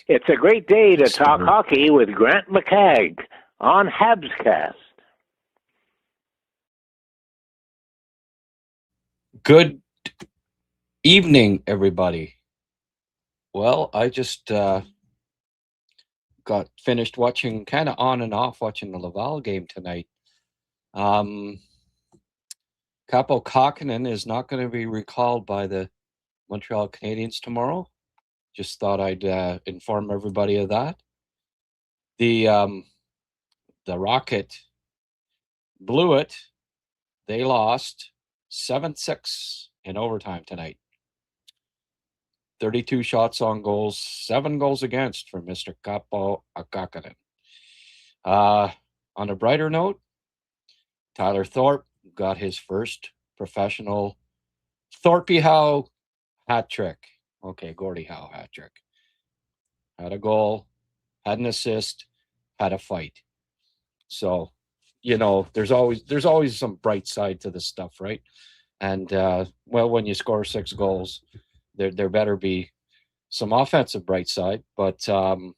It's a great day to talk hockey with Grant McCagg on HabsCast. Good evening, everybody. Well, I just got finished watching, kind of on and off, watching the Laval game tonight. Capo Kakkonen is not going to be recalled by the Montreal Canadiens tomorrow. Just thought I'd inform everybody of that. The Rocket blew it. They lost 7-6 in overtime tonight. 32 shots on goals, 7 goals against for Mr. Capo Kakkonen. On a brighter note, Tyler Thorpe got his first professional Thorpe Howe hat trick. Okay, Gordie Howe hat trick. Had a goal, had an assist, had a fight. So, there's always some bright side to this stuff, right? And when you score 6 goals, there better be some offensive bright side. But the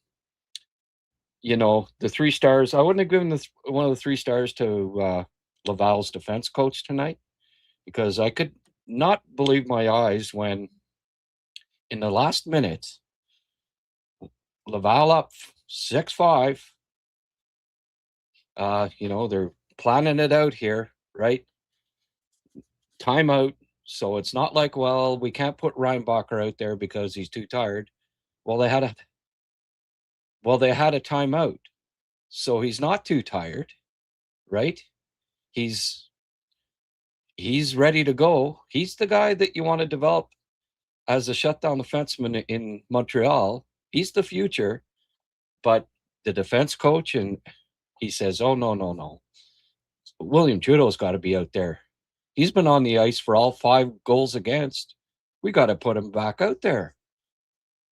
3 stars, I wouldn't have given one of the 3 stars to Laval's defense coach tonight, because I could not believe my eyes when in the last minute, Laval up 6-5. They're planning it out here, right? Timeout. So it's not like, well, we can't put Reinbacher out there because he's too tired. Well, they had a timeout. So he's not too tired, right? He's ready to go. He's the guy that you want to develop as a shutdown defenseman in Montreal. He's the future. But the defense coach, and he says, oh, no. William Trudeau's got to be out there. He's been on the ice for all 5 goals against. We got to put him back out there.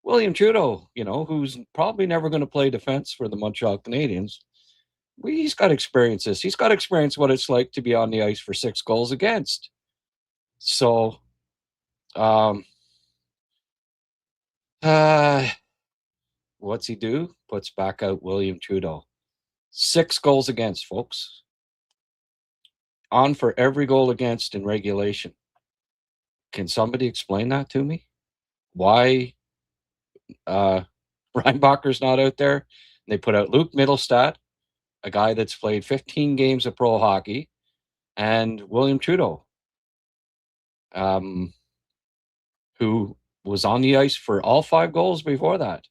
William Trudeau, who's probably never going to play defense for the Montreal Canadiens, he's got experience this. He's got experience what it's like to be on the ice for 6 goals against. So, what's he do? Puts back out William Trudeau. 6 goals against, folks. On for every goal against in regulation. Can somebody explain that to me? Why Reinbacher's not out there? They put out Luke Mittelstadt, a guy that's played 15 games of pro hockey, and William Trudeau, who was on the ice for all 5 goals before that.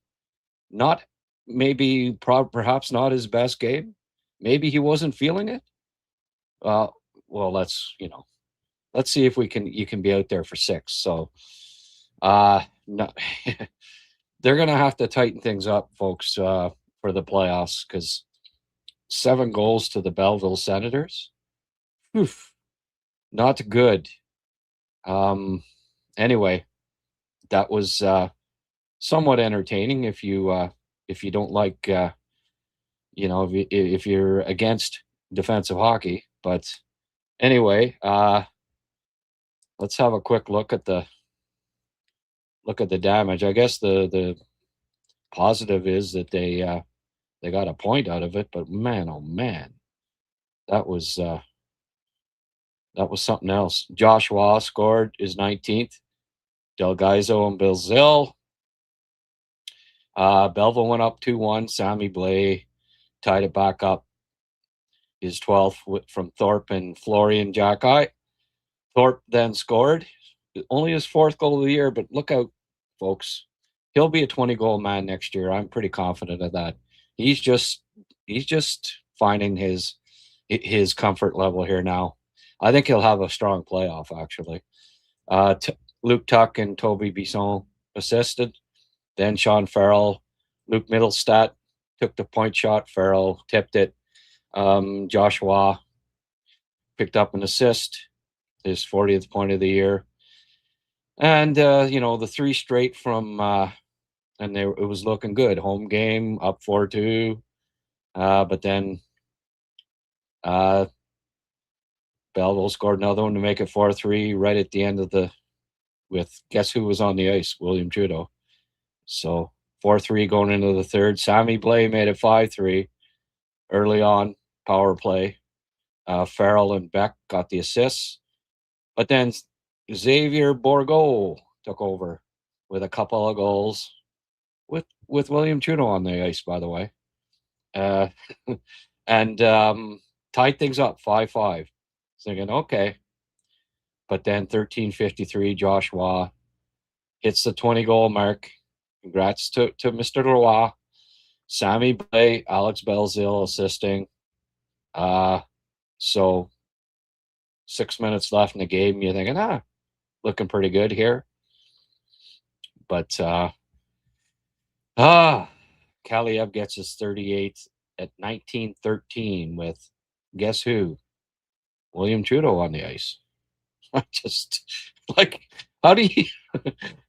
Not maybe, perhaps not his best game. Maybe he wasn't feeling it. Well, let's see if you can be out there for 6. So, no, they're going to have to tighten things up, folks, for the playoffs, because 7 goals to the Belleville Senators. Oof, not good. Anyway, that was somewhat entertaining if you don't like, if you're against defensive hockey. But anyway, let's have a quick look at the damage. I guess the positive is that they got a point out of it. But man, oh man, that was something else. Joshua scored his 19th. Del Gaizo and Belzil. Belleville went up 2-1. Sammy Blais tied it back up. His 12th from Thorpe and Florian Jackeye. Thorpe then scored. Only his 4th goal of the year, but look out, folks. He'll be a 20-goal man next year. I'm pretty confident of that. He's just finding his comfort level here now. I think he'll have a strong playoff, actually. Luke Tuck and Toby Bisson assisted. Then Sean Farrell, Luke Mittelstadt took the point shot. Farrell tipped it. Joshua picked up an assist, his 40th point of the year. And, the 3 straight from, and it was looking good. Home game, up 4-2. But then Belleville scored another one to make it 4-3 right at the end of with guess who was on the ice? William Trudeau. So 4-3 going into the third. Sammy Blais made it 5-3 early on, power play. Farrell and Beck got the assists. But then Xavier Bourgault took over with a couple of goals with William Trudeau on the ice, by the way. And tied things up 5-5. Thinking, okay. But then 13:53, Josh Waugh hits the 20-goal mark. Congrats to Mr. Roy. Sammy Blais, Alex Belzile assisting. So 6 minutes left in the game. You're thinking, looking pretty good here. But Kaliev gets his 38th at 19:13 with, guess who? William Trudeau on the ice. I just, how do you,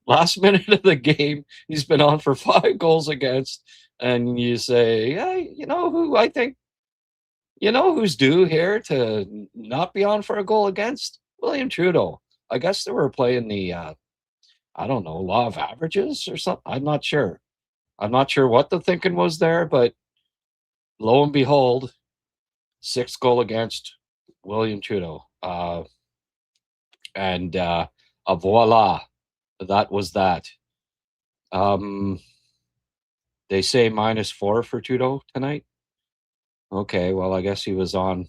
last minute of the game, he's been on for 5 goals against, and you say, yeah, you know who I think, who's due here to not be on for a goal against? William Trudeau. I guess they were playing the, I don't know, law of averages or something. I'm not sure. I'm not sure what the thinking was there, but lo and behold, 6th goal against William Trudeau. And voila, that was that. They say -4 for Trudeau tonight. Okay, well, I guess he was on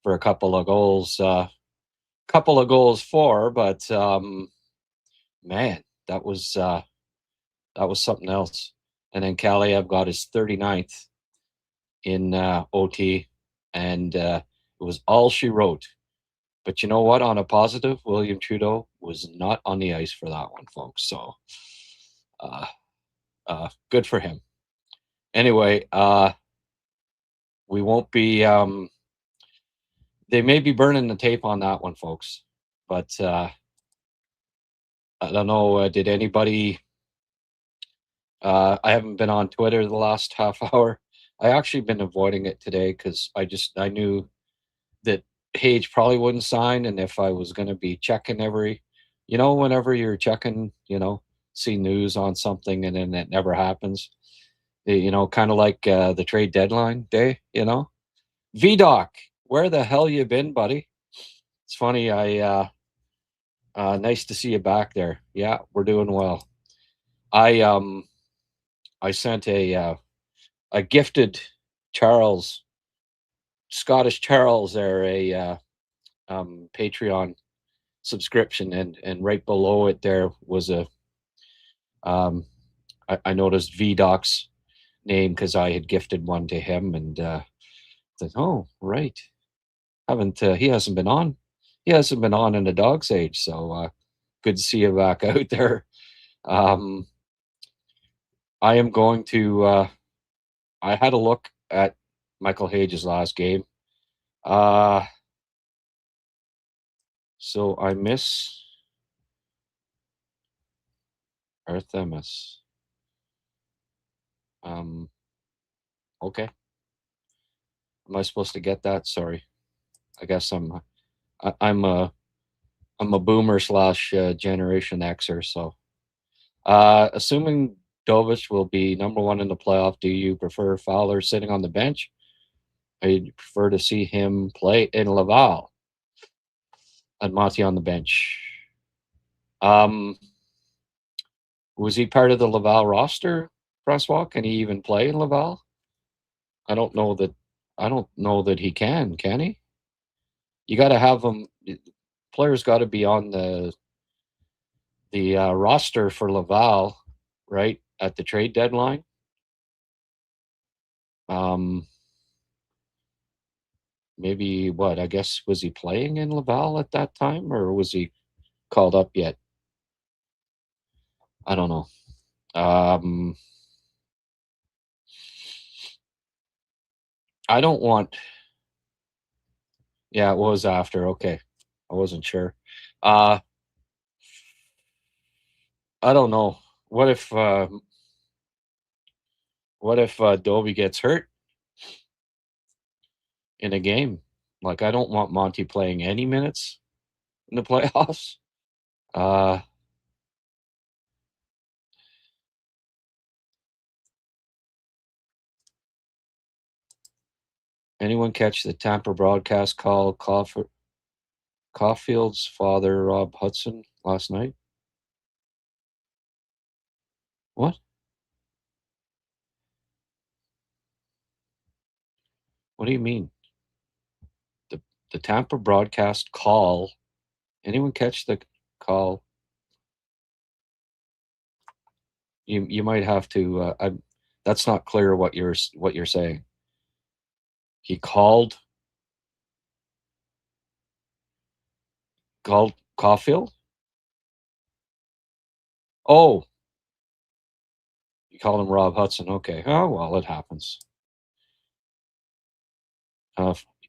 for a couple of goals for, but man, that was something else. And then Kaliev got his 39th in OT, and it was all she wrote. But you know what? On a positive, William Trudeau was not on the ice for that one, folks. So good for him. Anyway, we won't be they may be burning the tape on that one, folks. But I don't know, did anybody I haven't been on Twitter the last half hour. I actually been avoiding it today because I knew that Hage probably wouldn't sign, and if I was going to be checking whenever you're checking, see news on something and then it never happens, kind of like the trade deadline day, VDoc, where the hell you been, buddy? It's funny. Nice to see you back there. Yeah, we're doing well. I sent a gifted Scottish Charles there a Patreon subscription, and right below it there was a I noticed VDoc's name because I had gifted one to him, and said, oh right, he hasn't been on in a dog's age, so good to see you back out there. I am going to I had a look at Michael Hage's last game. So I miss Artemis. Okay. Am I supposed to get that? Sorry. I guess I'm a boomer / Generation Xer. So, assuming Dovich will be number 1 in the playoff, do you prefer Fowler sitting on the bench? Or you prefer to see him play in Laval and Monty on the bench? Was he part of the Laval roster, Francois? Can he even play in Laval? I don't know that he can he? You got to have him. Players got to be on the roster for Laval, right, at the trade deadline. Maybe what? I guess, was he playing in Laval at that time, or was he called up yet? I don't know. I don't want. Yeah, it was after. Okay, I wasn't sure. I don't know. What if Dobie gets hurt in a game? Like, I don't want Monty playing any minutes in the playoffs. Anyone catch the Tampa broadcast call Caulfield's father, Rob Hudson, last night? What? What do you mean? The Tampa broadcast call. Anyone catch the call? You might have to. That's not clear what you're saying. He called Caulfield. Oh, you called him Rob Hudson. Okay. Oh well, it happens.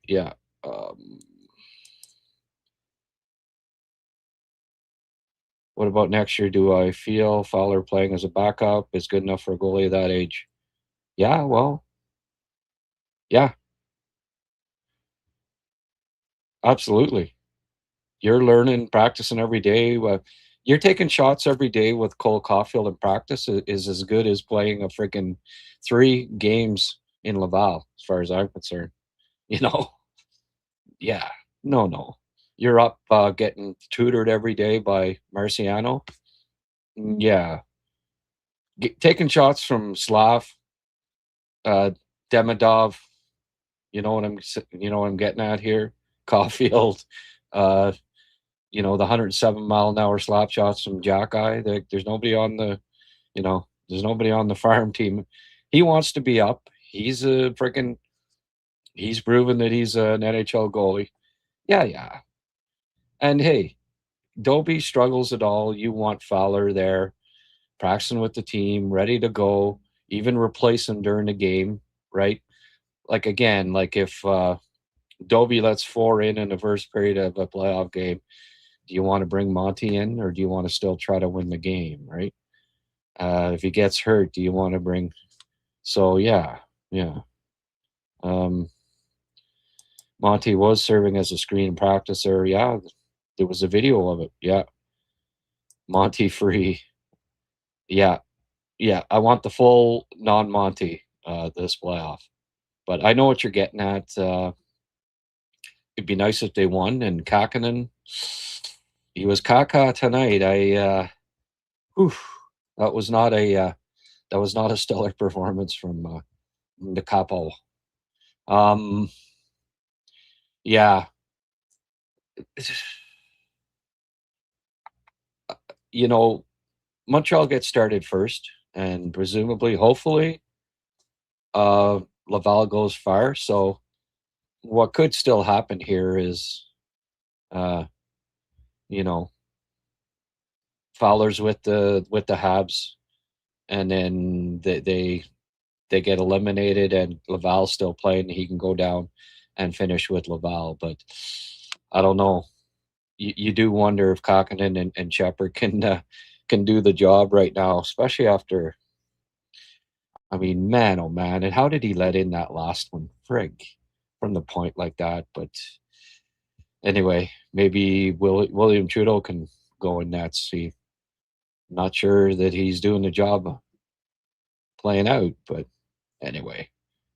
Yeah. What about next year? Do I feel Fowler playing as a backup is good enough for a goalie of that age? Yeah, well, yeah, absolutely. You're learning, practicing every day. You're taking shots every day with Cole Caulfield in practice is as good as playing a freaking 3 games in Laval, as far as I'm concerned. You know? Yeah. No. You're up getting tutored every day by Marciano. Yeah. Taking shots from Slav, Demidov, you know what I'm getting at here? Caulfield, uh, the 107-mile-an-hour slap shots from Jackeye. There's nobody on there's nobody on the farm team. He wants to be up. He's proven that he's an NHL goalie. Yeah. And hey, Dobie struggles at all. You want Fowler there, practicing with the team, ready to go, even replace him during the game, right? Like again, like if Dobie lets 4 in the first period of a playoff game, do you want to bring Monty in or do you want to still try to win the game, right? If he gets hurt, do you want to bring? So yeah. Monty was serving as a screen practicer. Yeah, there was a video of it. Yeah, Monty free. Yeah. I want the full non-Monty this playoff. But I know what you're getting at. It'd be nice if they won. And Kakkonen, he was Kaka tonight. Whew, that was not a stellar performance from the Capo. Yeah, you know, Montreal gets started first, and presumably, hopefully, Laval goes far. So what could still happen here is, uh, you know, Fowler's with the Habs, and then they get eliminated, and Laval's still playing. He can go down and finish with Laval, but I don't know. You do wonder if Kakkonen and Shepard can do the job right now, especially after. I mean, man, oh man, and how did he let in that last one? Frig, from the point like that. But anyway, maybe William Trudeau can go in that. See, not sure that he's doing the job playing out, but anyway,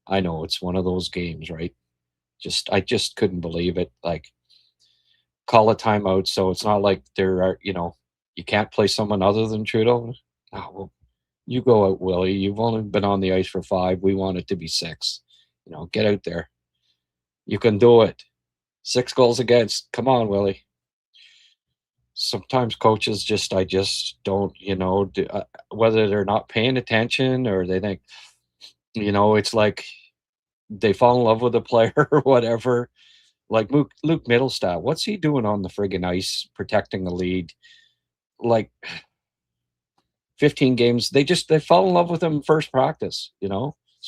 I know it's one of those games, right? I just couldn't believe it. Like, call a timeout, so it's not like there are, you can't play someone other than Trudeau. Oh, well, you go out, Willie. You've only been on the ice for 5. We want it to be 6. Get out there. You can do it. 6 goals against. Come on, Willie. Sometimes coaches I just don't, whether they're not paying attention or they think, it's like they fall in love with a player or whatever. Like Luke Middlestat, what's he doing on the friggin' ice protecting the lead? Like 15 games, they fall in love with him first practice, He's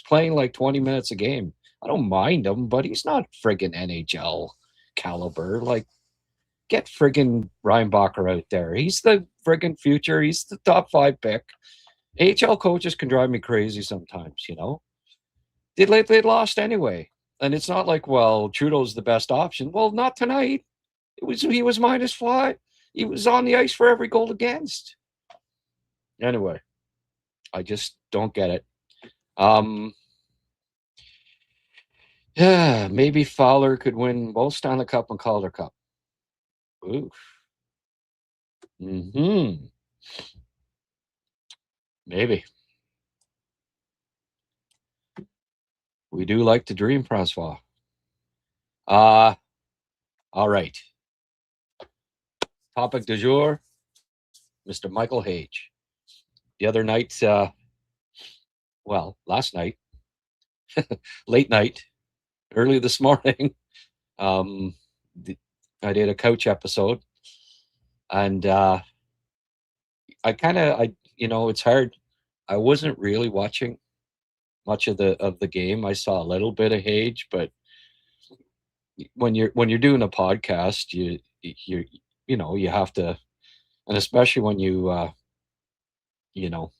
playing like 20 minutes a game. I don't mind him, but he's not friggin' NHL caliber. Like, get friggin' Reinbacher out there. He's the friggin' future. He's the top 5 pick. AHL coaches can drive me crazy sometimes, They lost anyway. And it's not like, well, Trudeau's the best option. Well, not tonight. He was -5. He was on the ice for every goal against. Anyway, I just don't get it. Yeah, maybe Fowler could win both Stanley Cup and Calder Cup. Ooh. Mm-hmm. Maybe. We do like to dream, Francois. All right. Topic du jour, Mr. Michael Hage. The other night, last night, late night, early this morning, um, I did a couch episode, and it's hard. I wasn't really watching much of the game. I saw a little bit of Hage, but when you're doing a podcast, you have to, and especially when you know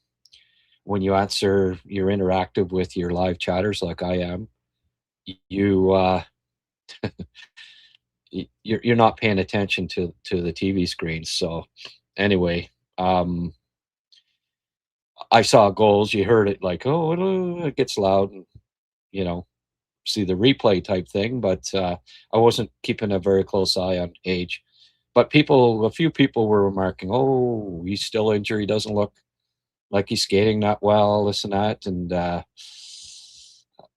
when you answer, you're interactive with your live chatters like I am. You you're not paying attention to the TV screens. So anyway, um, I saw goals. You heard it like, oh, it gets loud, and you know, see the replay type thing. But I wasn't keeping a very close eye on Age. But a few people were remarking, oh, he's still injured. He doesn't look like he's skating that well, this and that. And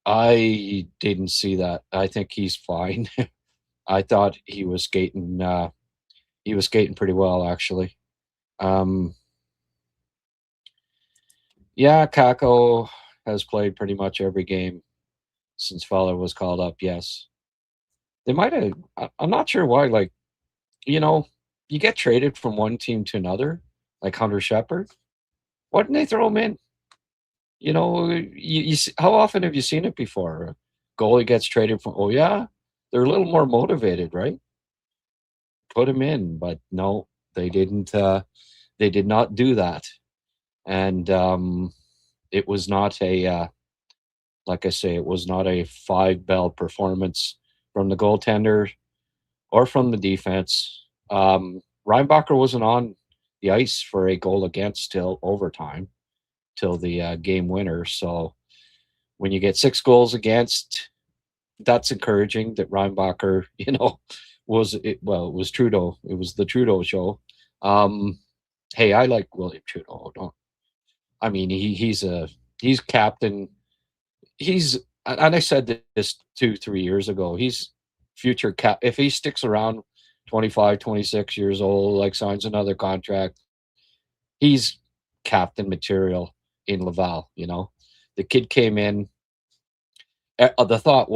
I didn't see that. I think he's fine. I thought he was skating. He was skating pretty well, actually. Um, yeah, Kako has played pretty much every game since Fowler was called up. Yes, they might have. I'm not sure why. Like, you know, you get traded from one team to another, like Hunter Shepard. Why didn't they throw him in? How often have you seen it before? A goalie gets traded from. Oh yeah, they're a little more motivated, right? Put him in, but no, they didn't. They did not do that, and it was not like I say, it was not a 5 bell performance from the goaltender or from the defense. Reinbacher wasn't on the ice for a goal against till overtime, till the game winner. So when you get 6 goals against, that's encouraging. That Reinbacher, it was Trudeau. It was the Trudeau show. Um, hey, I like William Trudeau. Don't I mean he's captain. He's and I said this 2-3 years ago. He's future cap. If he sticks around 25, 26 years old, like signs another contract, he's captain material in Laval. The kid came in. The thought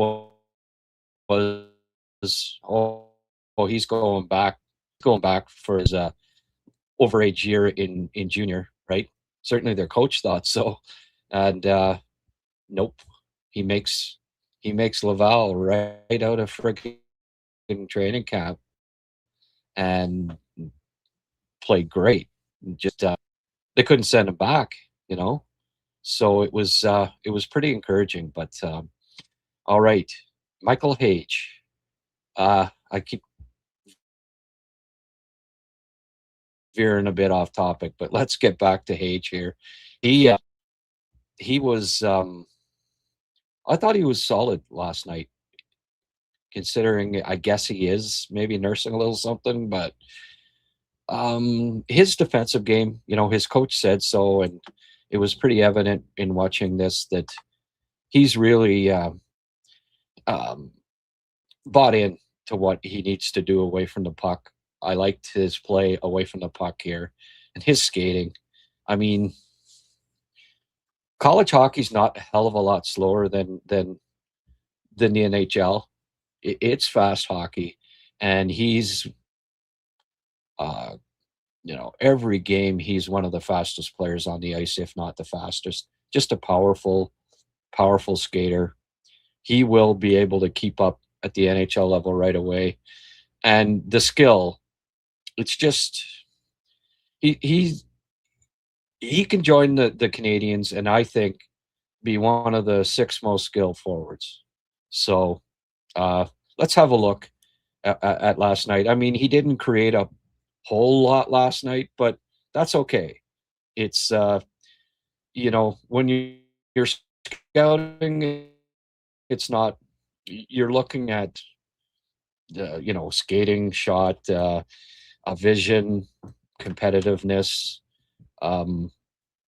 was, oh, he's going back for his overage year in junior, right? Certainly their coach thought so, and nope, he makes he makes Laval right out of freaking training camp and played great. Just they couldn't send him back, you know. So it was pretty encouraging. But all right, Michael Hage. I keep veering a bit off topic, but let's get back to Hage here. He he was. I thought he was solid last night, considering I guess he is maybe nursing a little something, but his defensive game, his coach said so, and it was pretty evident in watching this that he's really um, bought in to what he needs to do away from the puck. I liked his play away from the puck here, and his skating. I mean, college hockey's not a hell of a lot slower than the NHL. It's fast hockey, and he's uh, every game he's one of the fastest players on the ice, if not the fastest. Just a powerful skater. He will be able to keep up at the NHL level right away. And the skill, it's just he he can join the Canadians, and I think be one of the 6 most skilled forwards. So uh, let's have a look at last night. I mean, he didn't create a whole lot last night, but that's okay. It's when you're scouting, it's not you're looking at skating, shot, a vision, competitiveness, um,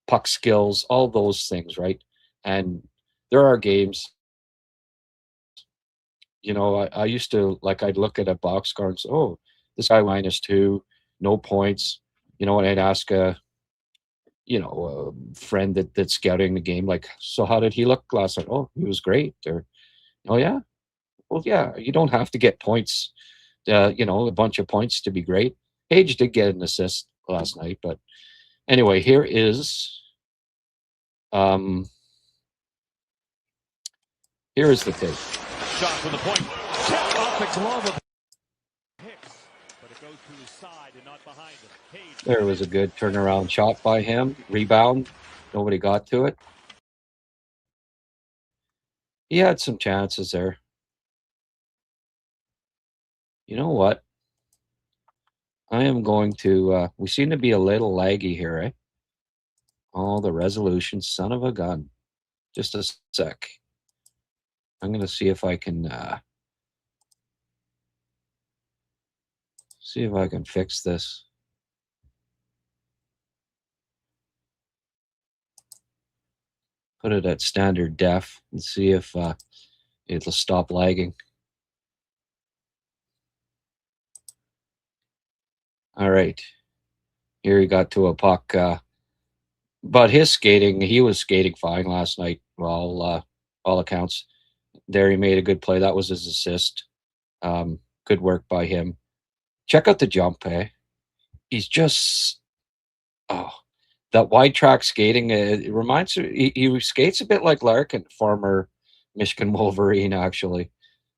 puck skills, all those things, right? And there are games, I used to like I'd look at a box score and say, oh, this guy -2, no points, and I'd ask a friend that's scouting the game, like, so how did he look last night? Oh, he was great. Or, oh yeah, well yeah, you don't have to get points, a bunch of points to be great. Hage did get an assist last night, but anyway, um here is the thing. Shot from the point. Tip off the glove of Hicks, but it goes to his side and not behind him. Hage. There was a good turnaround shot by him. Rebound. Nobody got to it. He had some chances there. You know what? I am going to. We seem to be a little laggy here, eh? Oh, the resolution, son of a gun. Just a sec. I'm going to see if I can. See if I can fix this. Put it at standard def and see if it'll stop lagging. All right. Here he got to a puck. But his skating, he was skating fine last night, all accounts. There he made a good play. That was his assist. Good work by him. Check out the jump, eh? He's just, that wide track skating. It reminds me, he skates a bit like Larkin, former Michigan Wolverine, actually.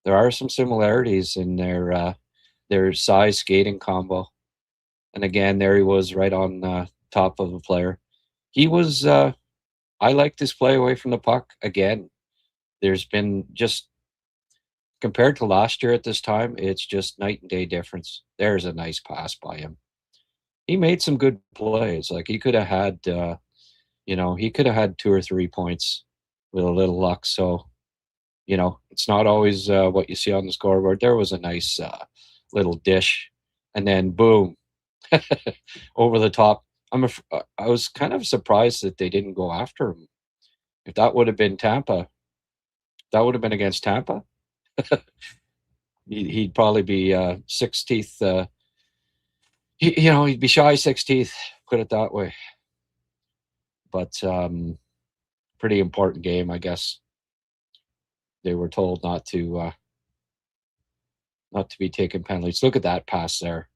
There are some similarities in their size skating combo. And again, there he was right on top of the player. He was, I liked his play away from the puck. Again, there's been just, compared to last year at this time, it's just night and day difference. There's a nice pass by him. He made some good plays. Like he could have had, he could have had 2 or 3 points with a little luck. So, it's not always what you see on the scoreboard. There was a nice little dish, and then boom, over the top. I was kind of surprised that they didn't go after him. If that would have been Tampa, that would have been against Tampa. He'd probably be 6 teeth. He'd be shy 6 teeth. Put it that way. But pretty important game, I guess. They were told not to be taking penalties. Look at that pass there.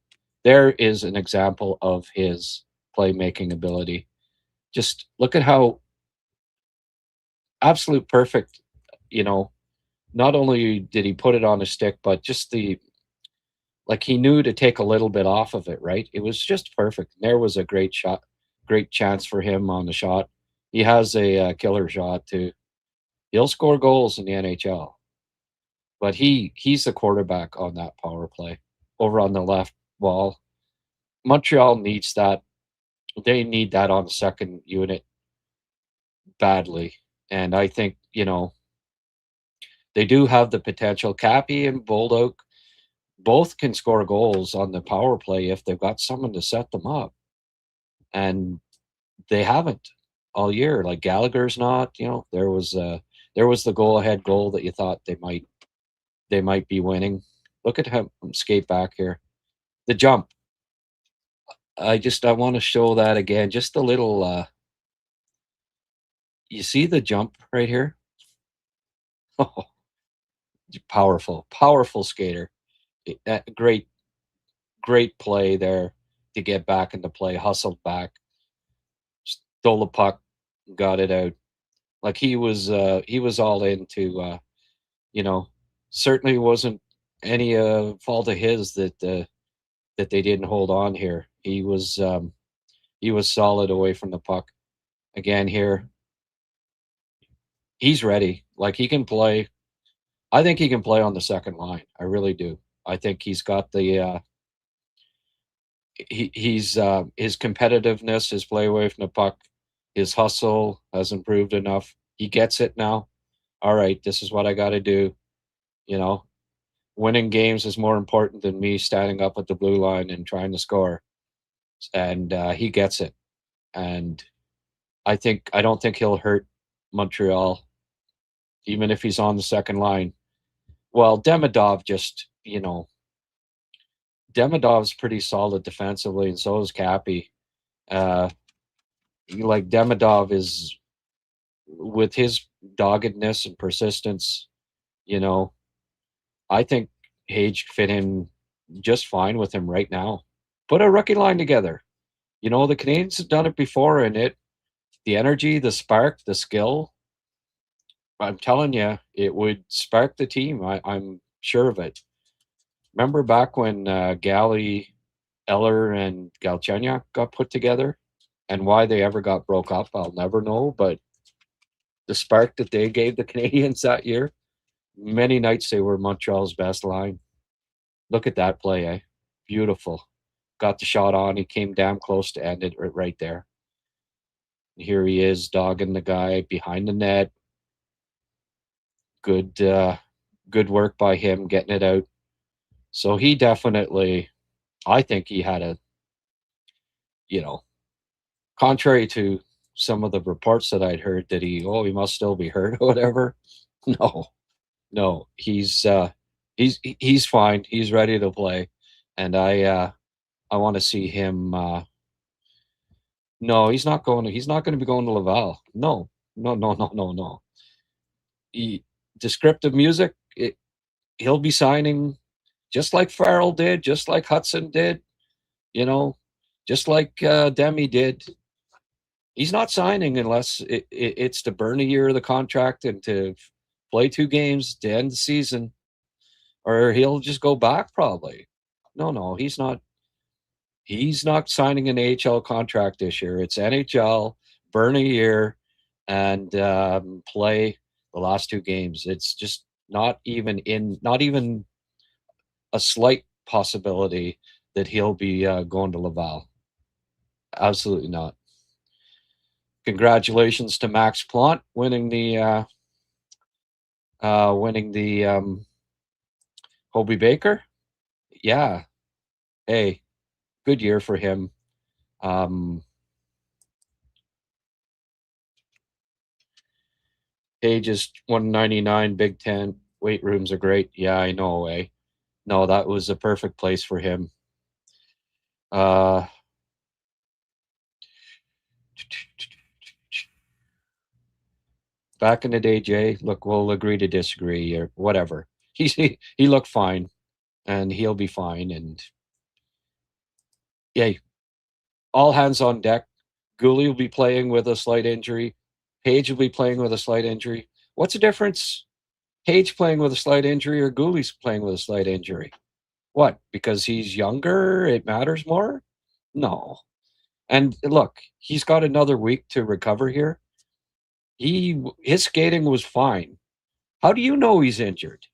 There is an example of his playmaking ability. Just look at how absolute perfect, not only did he put it on his stick, but just like he knew to take a little bit off of it, right? It was just perfect. There was a great shot, great chance for him on the shot. He has a killer shot too. He'll score goals in the NHL. But he's the quarterback on that power play over on the left wall. Montreal needs that. They need that on the second unit badly. And I think, they do have the potential. Cappy and Bolduc both can score goals on the power play if they've got someone to set them up. And they haven't all year. Like Gallagher's not, there was the go-ahead goal that you thought they might be winning. Look at him skate back here. The jump. I want to show that again. Just a little, you see the jump right here? Oh, powerful skater. Great play there to get back into play, hustled back, stole the puck, got it out. Like he was all into, certainly wasn't any fault of his that they didn't hold on here. He was solid away from the puck. Again here, he's ready. Like he can play. I think he can play on the second line. I really do. I think he's got the he's his competitiveness, his play away from the puck, his hustle has improved enough. He gets it now. All right, this is what I got to do. You know, winning games is more important than me standing up at the blue line and trying to score. And he gets it. And I don't think he'll hurt Montreal, even if he's on the second line. Well, Demidov just, Demidov's pretty solid defensively, and so is Cappy. Like Demidov is, with his doggedness and persistence, I think Hage fit in just fine with him right now. Put a rookie line together. The Canadiens have done it before, and the energy, the spark, the skill, I'm telling you, it would spark the team. I'm sure of it. Remember back when Galley, Eller, and Galchenyuk got put together, and why they ever got broke up, I'll never know. But the spark that they gave the Canadiens that year, many nights they were Montreal's best line. Look at that play, eh? Beautiful. Got the shot on. He came damn close to end it right there. Here he is dogging the guy behind the net. Good work by him getting it out. So he definitely, I think he had contrary to some of the reports that I'd heard that he must still be hurt or whatever. No, he's fine. He's ready to play, and I want to see him. No, he's not going to be going to Laval. No. Descriptive music. He'll be signing just like Farrell did, just like Hudson did, just like Demi did. He's not signing unless it's to burn a year of the contract and to play 2 games to end the season, or he'll just go back probably. No, he's not. He's not signing an AHL contract this year. It's NHL, burn a year, and play the last 2 games. It's just not even a slight possibility that he'll be going to Laval. Absolutely not. Congratulations to Max Plante winning the Hobey Baker. Yeah. Hey, good year for him. Age is 199, Big Ten. Weight rooms are great. Yeah, I know, eh? No, that was a perfect place for him. Back in the day, Jay, look, we'll agree to disagree or whatever. He looked fine, and he'll be fine. And yeah, all hands on deck. Goalie will be playing with a slight injury. Hage will be playing with a slight injury. What's the difference? Hage playing with a slight injury or Goalie's playing with a slight injury? What? Because he's younger, it matters more? No. And look, he's got another week to recover here. His skating was fine. How do you know he's injured?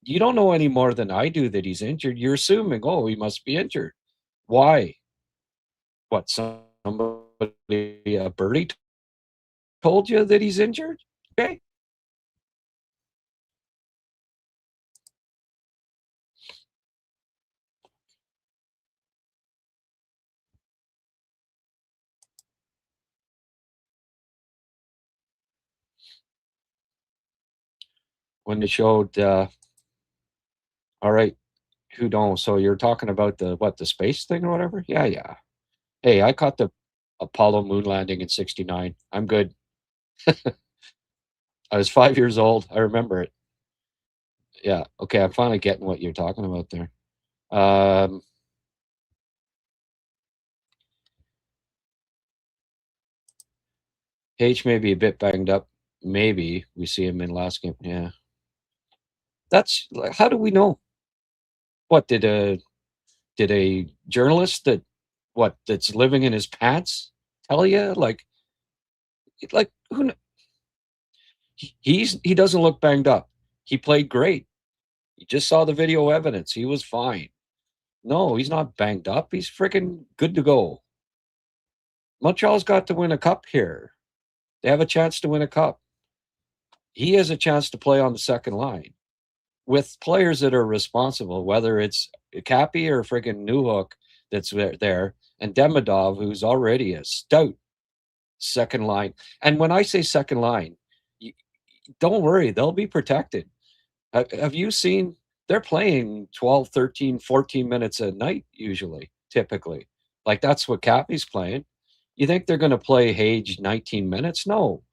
You don't know any more than I do that he's injured. You're assuming, he must be injured. Why? What, somebody, a birdie told you that he's injured? Okay. When they showed, all right, who knows? So you're talking about the space thing or whatever? Yeah. Hey, I caught the Apollo moon landing in 1969. I'm good. I was 5 years old. I remember it. Yeah. Okay. I'm finally getting what you're talking about there. H may be a bit banged up. Maybe we see him in last game. Yeah. That's like, how do we know? What did a journalist that's living in his pants tell you? Like who? He doesn't look banged up. He played great. You just saw the video evidence. He was fine. No, he's not banged up. He's freaking good to go. Montreal's got to win a cup here. They have a chance to win a cup. He has a chance to play on the second line. with players that are responsible, whether it's Cappy or friggin' Newhook that's there, and Demidov, who's already a stout second line. And when I say second line, don't worry, they'll be protected. Have you seen they're playing 12, 13, 14 minutes a night usually, typically. Like that's what Cappy's playing. You think they're going to play Hage 19 minutes? No.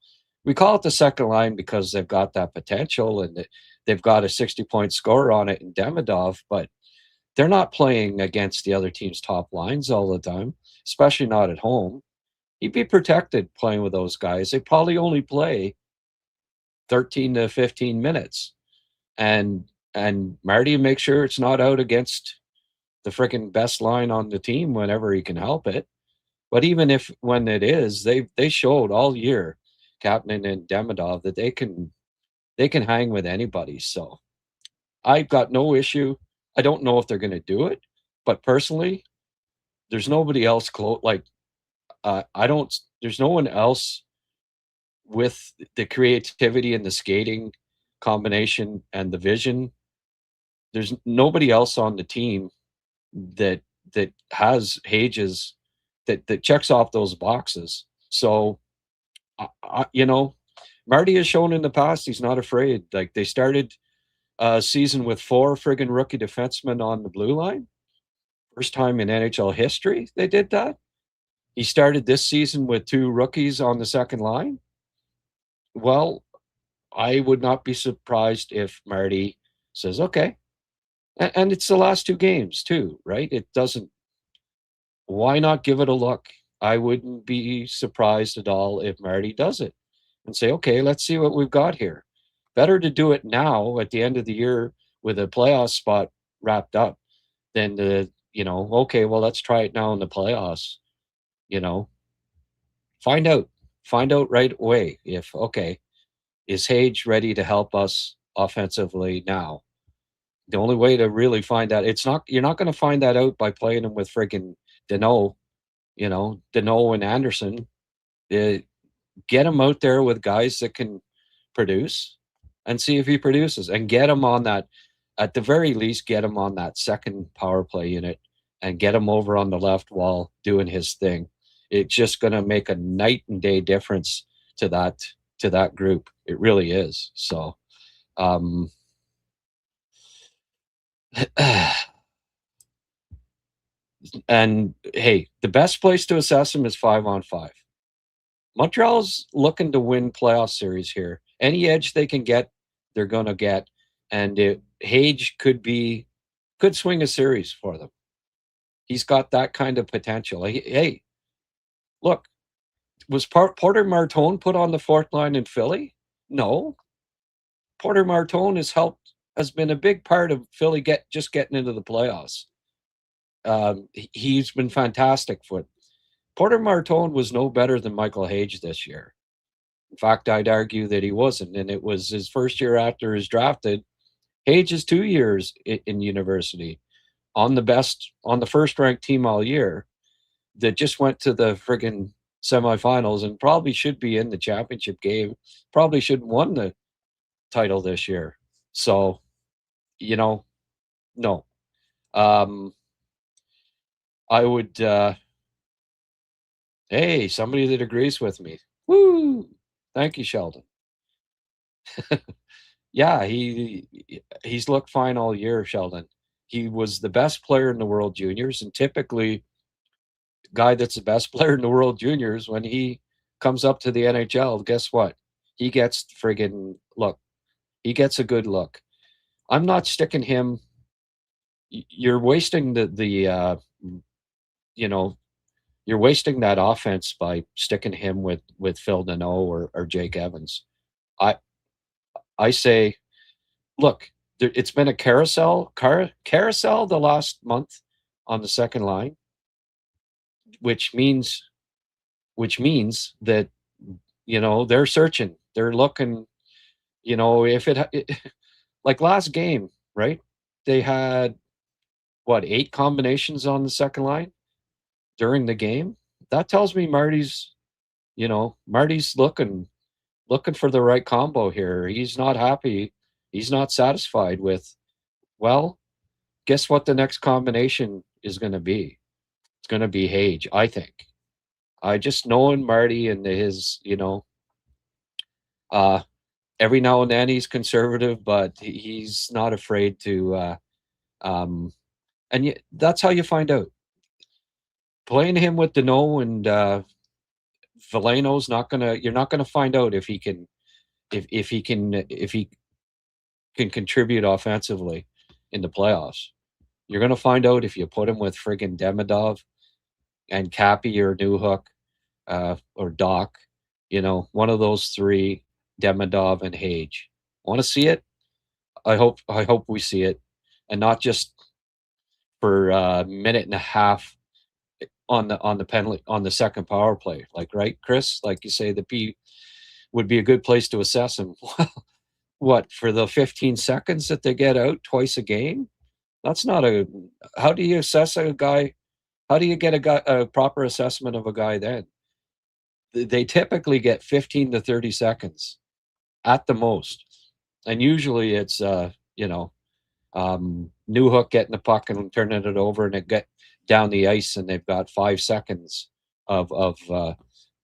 We call it the second line because they've got that potential and they've got a 60-point scorer on it in Demidov, but they're not playing against the other team's top lines all the time, especially not at home. He'd be protected playing with those guys. They probably only play 13 to 15 minutes. And Marty makes sure it's not out against the freaking best line on the team whenever he can help it. But even if when it is, they showed all year, Kapanen and Demidov, that they can hang with anybody. So I've got no issue. I don't know if they're going to do it, but personally, there's nobody else close. Like there's no one else with the creativity and the skating combination and the vision. There's nobody else on the team that has Hage's that checks off those boxes. So, Marty has shown in the past he's not afraid. Like they started a season with 4 friggin' rookie defensemen on the blue line. First time in NHL history they did that. He started this season with 2 rookies on the second line. Well, I would not be surprised if Marty says, okay. And it's the last 2 games too, right? It doesn't, why not give it a look? I wouldn't be surprised at all if Marty does it and say, okay, let's see what we've got here. Better to do it now at the end of the year with a playoff spot wrapped up than to, okay, well, let's try it now in the playoffs. Find out right away if, okay, is Hage ready to help us offensively now? The only way to really find that, you're not going to find that out by playing him with friggin' Deneau, Deneau and Anderson. Get him out there with guys that can produce and see if he produces, and get him on that, at the very least, get him on that second power play unit and get him over on the left wall doing his thing. It's just going to make a night and day difference to that group. It really is. So, and hey, the best place to assess them is 5-on-5. Montreal's looking to win playoff series here. Any edge they can get, they're going to get. And Hage could swing a series for them. He's got that kind of potential. Hey, look, was Porter Martone put on the 4th line in Philly? No. Porter Martone has been a big part of Philly getting into the playoffs. He's been fantastic for it. Porter Martone was no better than Michael Hage this year. In fact, I'd argue that he wasn't, and it was his first year after he's drafted. Hage is 2 years in university on the first-ranked team all year that just went to the friggin' semifinals and probably should be in the championship game, probably should have won the title this year. So, no. I would, hey, somebody that agrees with me. Woo! Thank you, Sheldon. Yeah, he's looked fine all year, Sheldon. He was the best player in the World Juniors, and typically, guy that's the best player in the World Juniors, when he comes up to the NHL, guess what? He gets friggin' look. He gets a good look. I'm not sticking him. You're wasting you're wasting that offense by sticking him with Phil Deneau or Jake Evans. I say, look, it's been a carousel the last month on the second line, which means that they're searching, they're looking. If it like last game, right? They had 8 combinations on the second line during the game. That tells me Marty's looking for the right combo here. He's not happy He's not satisfied with, well, guess what the next combination is going to be? It's going to be Hage, I think. I just knowing Marty and his, every now and then he's conservative, but he's not afraid to, and that's how you find out. Playing him with Deneau and Veleno's you're not gonna find out if he can, if he can contribute offensively in the playoffs. You're gonna find out if you put him with friggin' Demidov and Cappy or Newhook, or Doc, one of those three, Demidov and Hage. Want to see it? I hope we see it, and not just for a minute and a half on the penalty on the second power play. Like, right, Chris? Like you say, the P would be a good place to assess him. What, for the 15 seconds that they get out twice a game? That's not a. How do you assess a guy? How do you get a proper assessment of a guy then? They typically get 15 to 30 seconds at the most. And usually it's, Newhook getting the puck and turning it over and it get down the ice and they've got 5 seconds of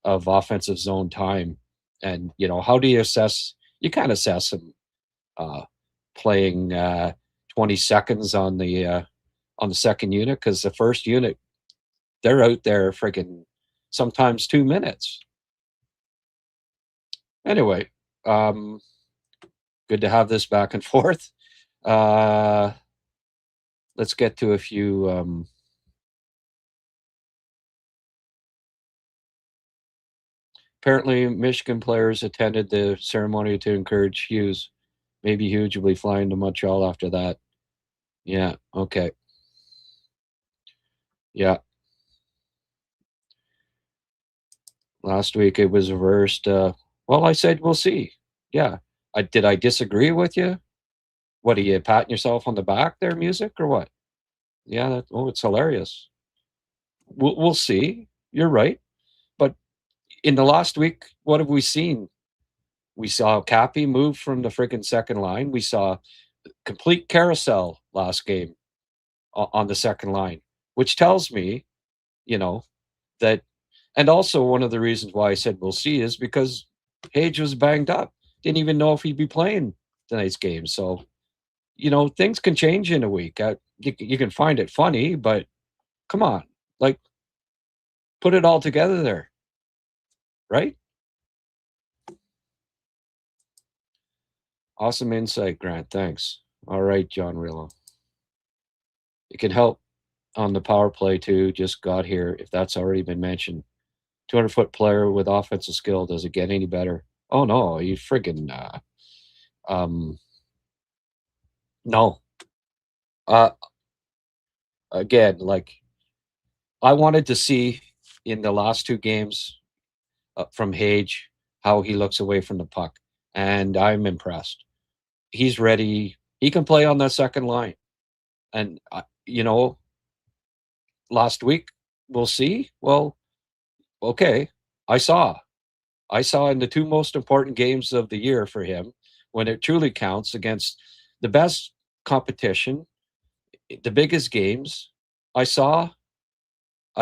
offensive zone time. And, how do you assess? You can't assess him playing 20 seconds on the second unit, because the first unit, they're out there friggin' sometimes 2 minutes. Anyway, good to have this back and forth. Let's get to a few. Apparently, Michigan players attended the ceremony to encourage Hughes. Maybe Hughes will be flying to Montreal after that. Yeah, okay. Yeah. Last week it was reversed. Well, I said we'll see. Yeah. Did I disagree with you? What, are you patting yourself on the back there, music, or what? Yeah, it's hilarious. We'll see. You're right. But in the last week, what have we seen? We saw Cappy move from the freaking second line. We saw complete carousel last game on the second line, which tells me, that. And also, one of the reasons why I said we'll see is because Hage was banged up. Didn't even know if he'd be playing tonight's game. So, things can change in a week. You can find it funny, but come on, like, put it all together there, right? Awesome insight, Grant. Thanks. All right, John Rillo. It can help on the power play too. Just got here. If that's already been mentioned, 200-foot player with offensive skill. Does it get any better? Oh no, you friggin' no. Again, like, I wanted to see in the last 2 games from Hage how he looks away from the puck, and I'm impressed. He's ready. He can play on that second line, and last week we'll see. Well, okay, I saw in the 2 most important games of the year for him, when it truly counts against the best competition, the biggest games, I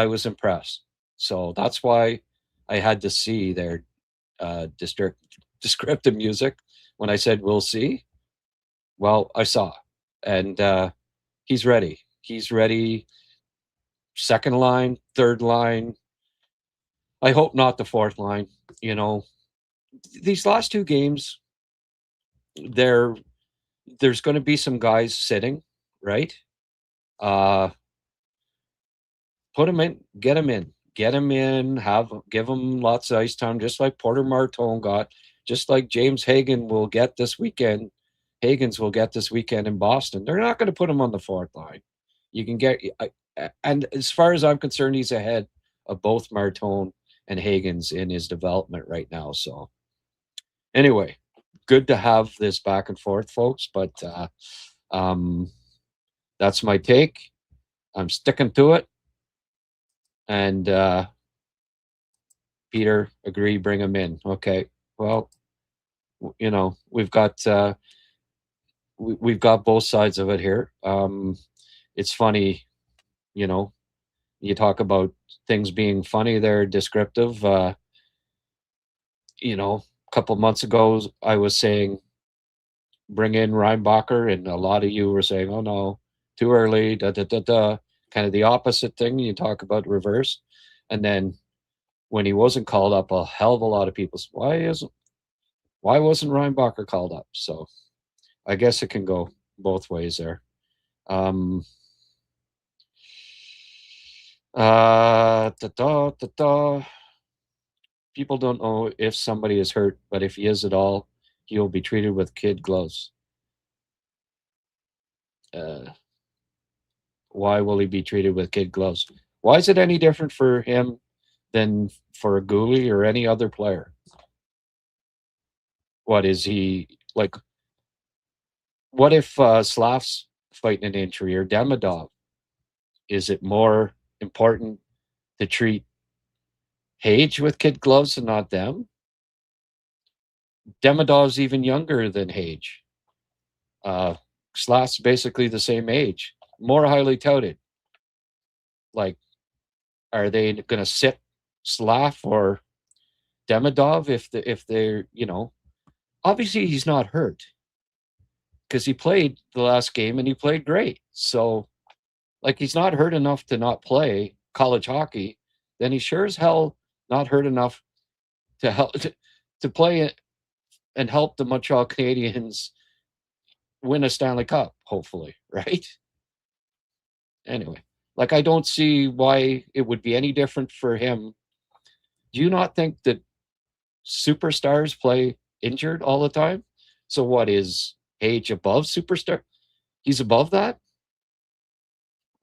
was impressed. So that's why I had to see their descriptive music when I said we'll see. Well, I saw, and he's ready. He's ready. Second line, third line. I hope not the fourth line. These last 2 games, there's going to be some guys sitting, right? Put them in, get them in, give them lots of ice time, just like Porter Martone got, just like James Hagen will get this weekend. Hagens will get this weekend in Boston. They're not going to put him on the fourth line. You can get, and as far as I'm concerned, he's ahead of both Martone and Hagens in his development right now. So anyway, good to have this back and forth, folks. But that's my take. I'm sticking to it. And Peter, agree, bring him in. Okay. Well, we've got we've got both sides of it here. It's funny, you know, you talk about things being funny, they're descriptive. A couple months ago, I was saying bring in Reinbacher, and a lot of you were saying, "Oh no, too early." Da da da da. Kind of the opposite thing. You talk about reverse, and then when he wasn't called up, a hell of a lot of people said, why wasn't Reinbacher called up? So I guess it can go both ways there. Da, da, da, da. People don't know if somebody is hurt, but if he is at all, he will be treated with kid gloves. Why will he be treated with kid gloves? Why is it any different for him than for a goalie or any other player? What is he like? What if Slav's fighting an injury or Demidov? Is it more important to treat Hage with kid gloves and not them? Demidov's even younger than Hage. Slav's basically the same age, more highly touted. Like, are they going to sit Slav or Demidov if they're obviously he's not hurt because he played the last game and he played great. So like he's not hurt enough to not play college hockey, then he sure as hell not hurt enough to help to play it and help the Montreal Canadiens win a Stanley Cup, hopefully, right? Anyway, like I don't see why it would be any different for him. Do you not think that superstars play injured all the time? So what is Hage above superstar? He's above that?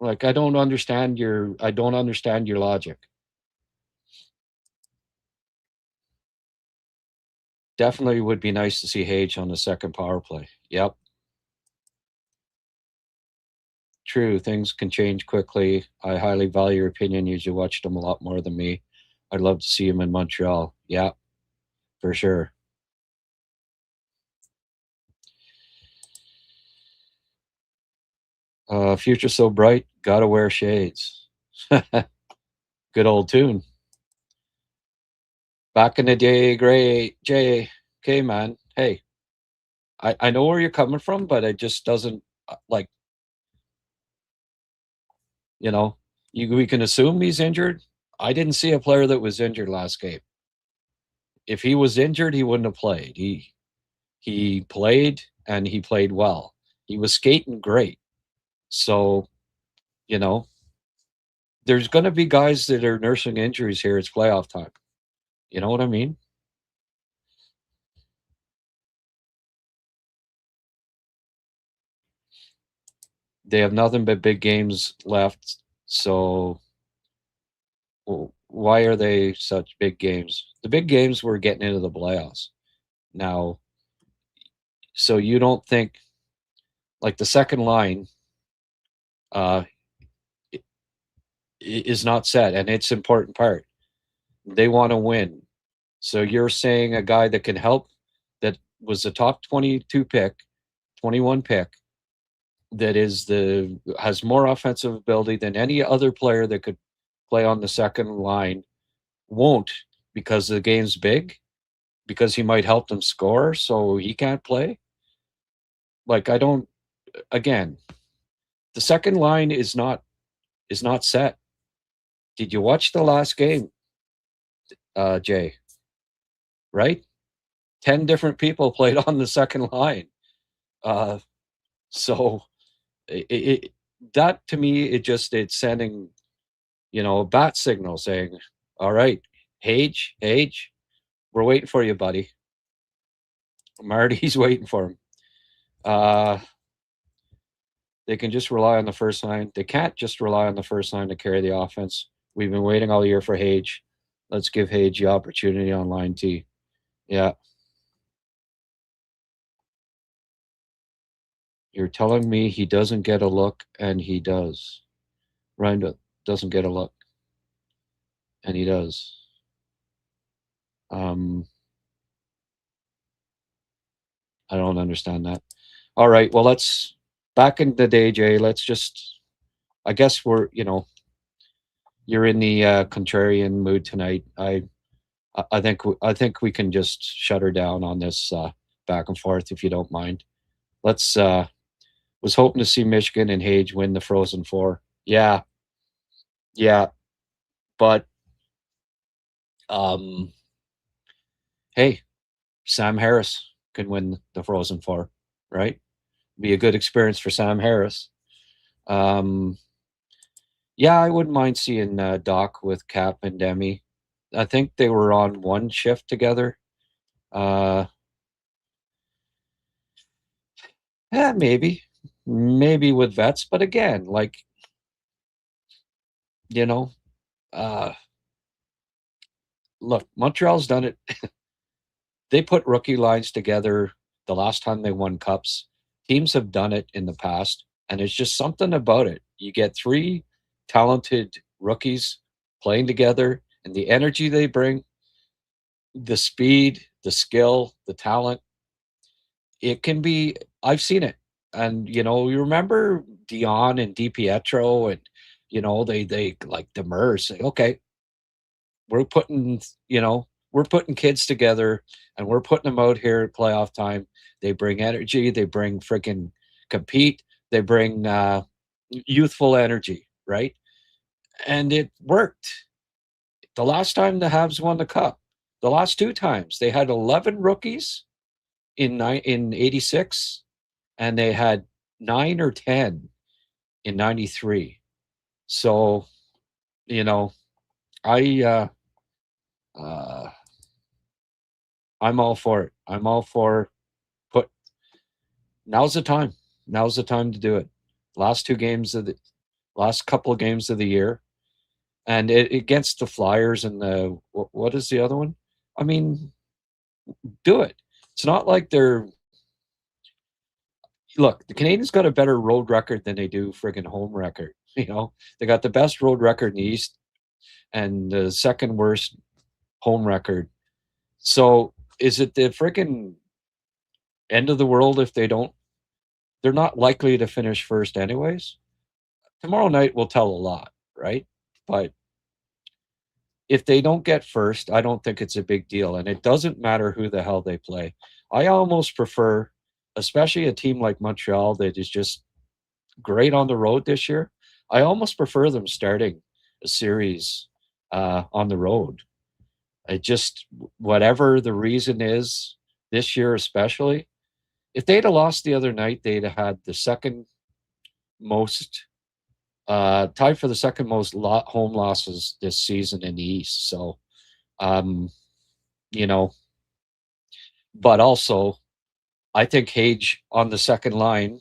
Like I don't understand your logic. Definitely would be nice to see Hage on the second power play. Yep. True, things can change quickly. I highly value your opinion. You watched him a lot more than me. I'd love to see him in Montreal. Yeah, for sure. Future so bright, gotta wear shades. Good old tune. Back in the day, great Jay. Okay, man. Hey, I know where you're coming from, but it just doesn't like we can assume he's injured. I didn't see a player that was injured last game. If he was injured, he wouldn't have played. He played and he played well. He was skating great. So, you know, there's going to be guys that are nursing injuries here. It's playoff time. You know what I mean? They have nothing but big games left. So, why are they such big games? The big games were getting into the playoffs. Now, so you don't think like the second line uh, is not set, and it's an important part. They want to win. So you're saying a guy that can help, that was a top 22 pick, 21 pick, that has more offensive ability than any other player that could play on the second line, won't because the game's big, because he might help them score, so he can't play. Like I don't. Again, the second line is not set. Did you watch the last game, Jay? Right, 10 different people played on the second line. So that to me, it's sending, a bat signal saying, all right, Hage, we're waiting for you, buddy. Marty's waiting for him. They can just rely on the first line. They can't just rely on the first line to carry the offense. We've been waiting all year for Hage. Let's give Hage the opportunity on line T. Yeah. You're telling me he doesn't get a look, and he does. Ryan doesn't get a look, and he does. I don't understand that. All right. Well, let's back in the day, Jay. Let's just. I guess you're in the contrarian mood tonight. I think we can just shut her down on this back and forth if you don't mind. Let's. Was hoping to see Michigan and Hage win the Frozen Four. Yeah, yeah, but um, hey, Sam Harris can win the Frozen Four, right? Be a good experience for Sam Harris. Um, yeah, I wouldn't mind seeing Doc with Cap and Demi. I think they were on one shift together. Uh, yeah, maybe with vets, but again, like you know, uh, look, Montreal's done it. They put rookie lines together the last time they won cups. Teams have done it in the past, and it's just something about it. You get three talented rookies playing together, and the energy they bring, the speed, the skill, the talent, it can be. I've seen it, and you remember Dion and DiPietro, and they like Demers say, okay, we're putting we're putting kids together and we're putting them out here at playoff time. They bring energy, they bring freaking compete, they bring youthful energy, right? And it worked. The last time the Habs won the cup, the last two times they had 11 rookies in 86, and they had 9 or 10 in 93. So you know I uh I'm all for it. I'm all for put now's the time. Now's the time to do it. Last couple of games of the year, and against the Flyers and the what is the other one? I mean, do it. It's not like they're look. The Canadians got a better road record than they do friggin' home record. They got the best road record in the East and the second worst home record. So is it the friggin' end of the world if they don't? They're not likely to finish first anyways. Tomorrow night will tell a lot, right? But if they don't get first, I don't think it's a big deal. And it doesn't matter who the hell they play. I almost prefer, especially a team like Montreal that is just great on the road this year, I almost prefer them starting a series on the road. I just, whatever the reason is this year, especially, if they'd have lost the other night, they'd have had the second most tied for the second most home losses this season in the East. So, um, you know, but also I think Hage on the second line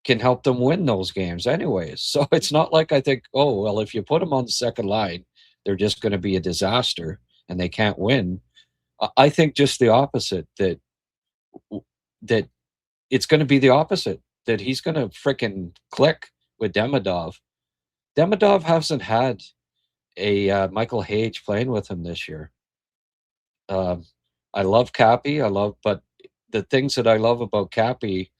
can help them win those games anyways. So it's not like I think, oh, well, if you put them on the second line, they're just going to be a disaster and they can't win. I think just the opposite, that it's going to be the opposite, that he's going to frickin' click with Demidov. Demidov hasn't had a Michael Hage playing with him this year. Um, I love Cappy. But the things that I love about Cappy,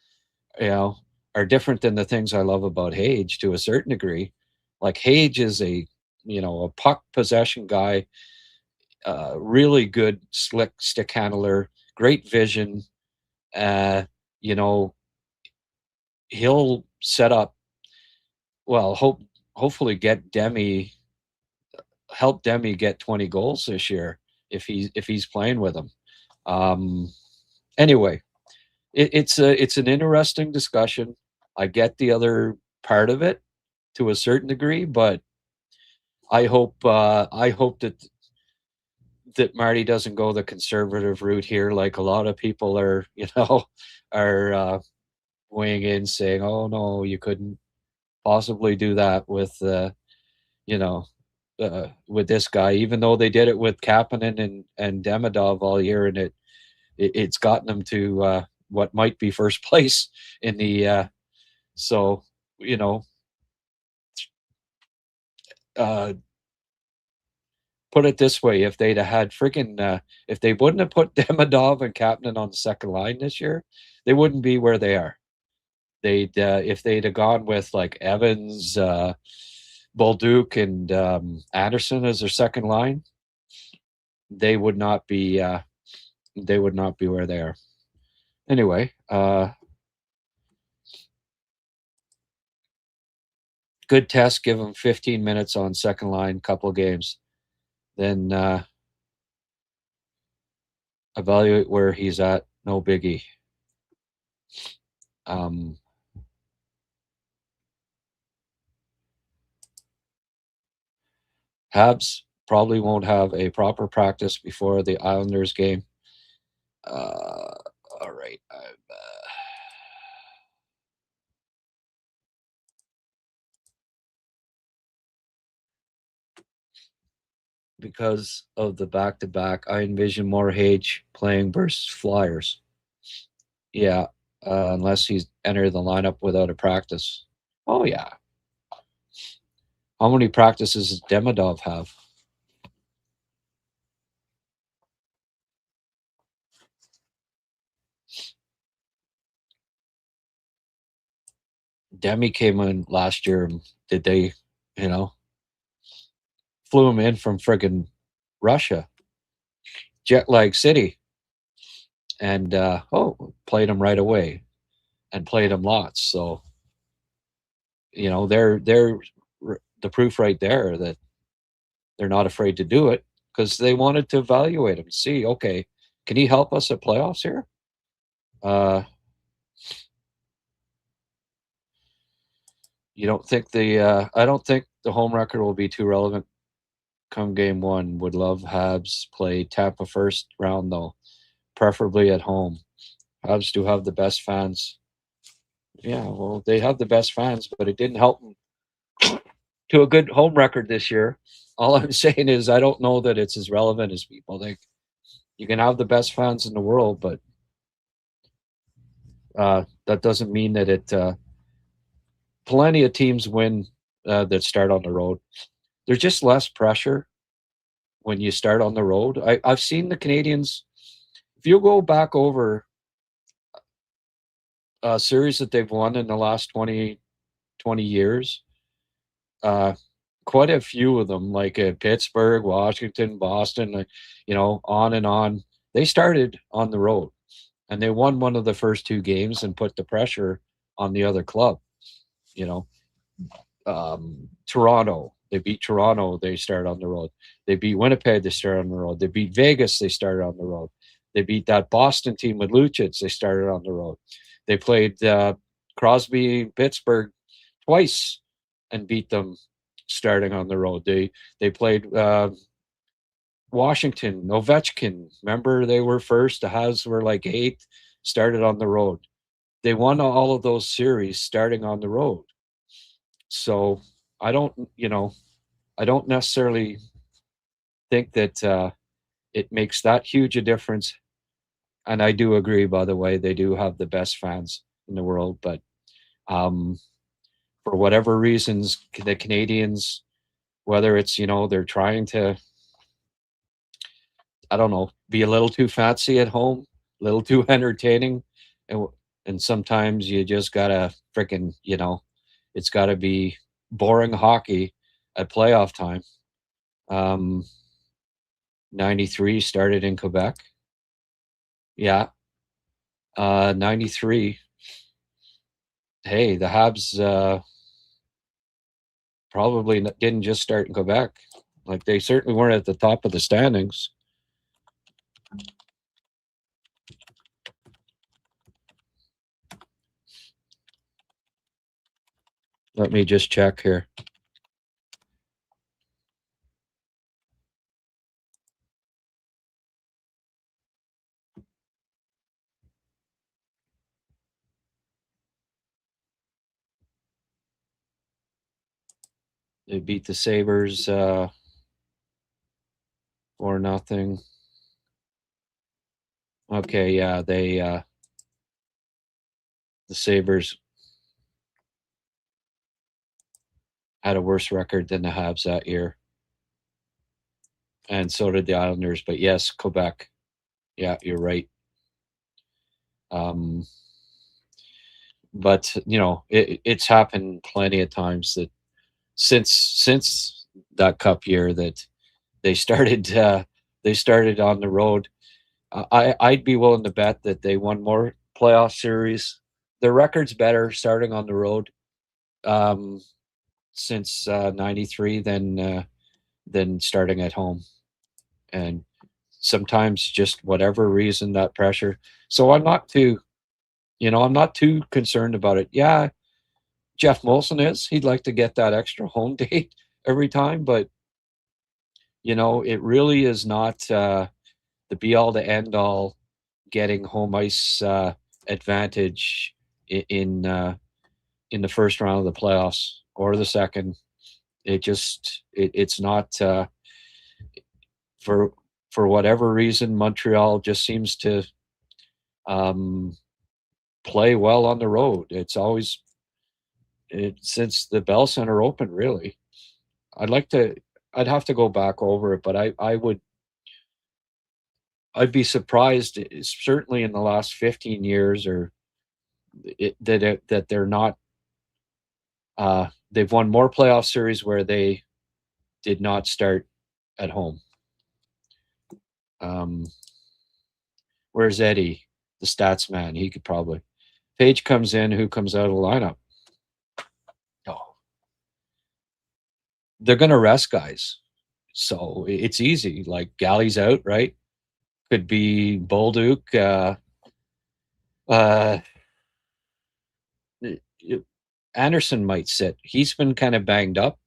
you know, are different than the things I love about Hage to a certain degree. Like Hage is a puck possession guy, really good slick stick handler, great vision. Uh, you know, he'll set up. Well, hopefully help Demi get 20 goals this year if he's playing with him. Um, anyway, it's an interesting discussion. I get the other part of it to a certain degree, but I hope that Marty doesn't go the conservative route here, like a lot of people are, are weighing in saying, "Oh no, you couldn't possibly do that you know, with this guy," even though they did it with Kapanen and Demidov all year, and it's gotten them to what might be first place in the. So you know, uh, put it this way: if they'd have had freaking, if they wouldn't have put Demidov and Kapanen on the second line this year, they wouldn't be where they are. They'd if they'd have gone with like Evans, Bolduc, and Anderson as their second line, they would not be. They would not be where they are. Anyway, good test. Give him 15 minutes on second line, couple of games, then evaluate where he's at. No biggie. Habs probably won't have a proper practice before the Islanders game. All right. Because of the back-to-back, I envision more Hage playing versus Flyers. Yeah, unless he's entered the lineup without a practice. Oh, yeah. How many practices does Demidov have? Demi came in last year. Did they, flew him in from friggin' Russia, jet lag city, and played him right away, and played him lots. So, they're the proof right there that they're not afraid to do it because they wanted to evaluate him, see, okay, can he help us at playoffs here? You don't think I don't think the home record will be too relevant come game one. Would love Habs play Tampa first round though, preferably at home. Habs do have the best fans. Yeah, well, they have the best fans, but it didn't help them to a good home record this year. All I'm saying is I don't know that it's as relevant as people think. You can have the best fans in the world, but that doesn't mean that it plenty of teams win that start on the road. There's just less pressure when you start on the road. I've seen the Canadians, if you go back over a series that they've won in the last 20 years, quite a few of them, like Pittsburgh, Washington, Boston, on and on, they started on the road. And they won one of the first two games and put the pressure on the other club. Toronto, they beat Toronto, they started on the road. They beat Winnipeg, they started on the road. They beat Vegas, they started on the road. They beat that Boston team with Lucic, they started on the road. They played Crosby, Pittsburgh twice and beat them starting on the road. They played Washington, Ovechkin. Remember, they were first. The Habs were like eighth, started on the road. They won all of those series starting on the road. So I don't necessarily think that it makes that huge a difference. And I do agree, by the way, they do have the best fans in the world. But for whatever reasons, the Canadians, whether it's, they're trying to, I don't know, be a little too fancy at home, a little too entertaining. And sometimes you just got to freaking, it's got to be boring hockey at playoff time. 93 started in Quebec. Yeah. 93. Hey, the Habs probably didn't just start in Quebec. Like, they certainly weren't at the top of the standings. Let me just check here. They beat the Sabres 4-0. Okay, yeah, the Sabres had a worse record than the Habs that year. and so did the Islanders. But yes, Quebec. Yeah, you're right. But it's happened plenty of times that since that Cup year that they started on the road. I'd be willing to bet that they won more playoff series. Their record's better starting on the road since '93 than starting at home, and sometimes just whatever reason that pressure. So I'm not too concerned about it. Yeah, Jeff Molson is. He'd like to get that extra home date every time, but it really is not the be all to end all getting home ice advantage in the first round of the playoffs or the second. It's not for whatever reason. Montreal just seems to play well on the road. It's always since the Bell Center opened. Really, I'd have to go back over it, but I'd be surprised, certainly in the last 15 years, or that they're not. They've won more playoff series where they did not start at home. Where's Eddie, the stats man? He could probably. Page comes in. Who comes out of the lineup? Oh, they're going to rest guys, so it's easy. Like Galley's out, right? Could be Bolduc. Anderson might sit. He's been kind of banged up.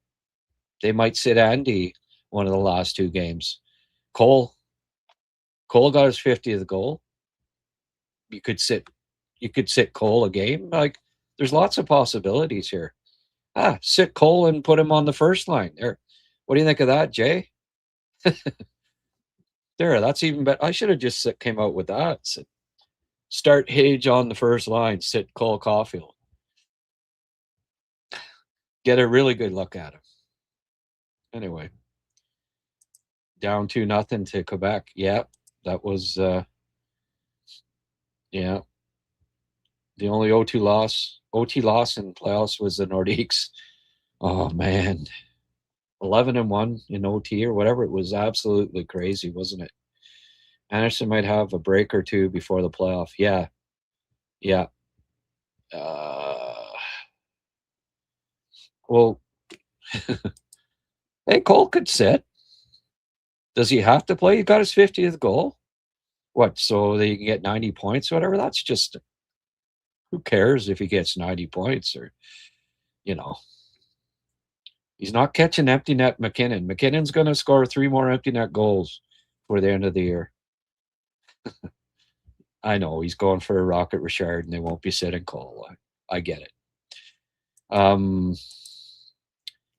They might sit Andy one of the last two games. Cole got his 50th goal. You could sit Cole a game. Like, there's lots of possibilities here. Sit Cole and put him on the first line. There. What do you think of that, Jay? There, that's even better. I should have just came out with that. Start Hage on the first line. Sit Cole Caulfield. Get a really good look at him. Anyway, down 2-0 to Quebec. Yeah, that was yeah. The only OT loss in playoffs was the Nordiques. Oh man, 11-1 in OT or whatever. It was absolutely crazy, wasn't it? Anderson might have a break or two before the playoff. Yeah. Well, hey, Cole could sit. Does he have to play? He got his 50th goal. What? So they can get 90 points or whatever? That's just, who cares if he gets 90 points or, he's not catching empty net McKinnon. McKinnon's going to score 3 more empty net goals for the end of the year. I know he's going for a Rocket Richard and they won't be sitting Cole. I get it.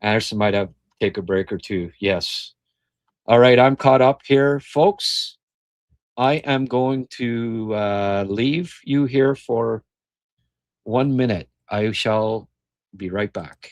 Anderson might have take a break or two. Yes. All right, I'm caught up here, folks. I am going to leave you here for 1 minute. I shall be right back.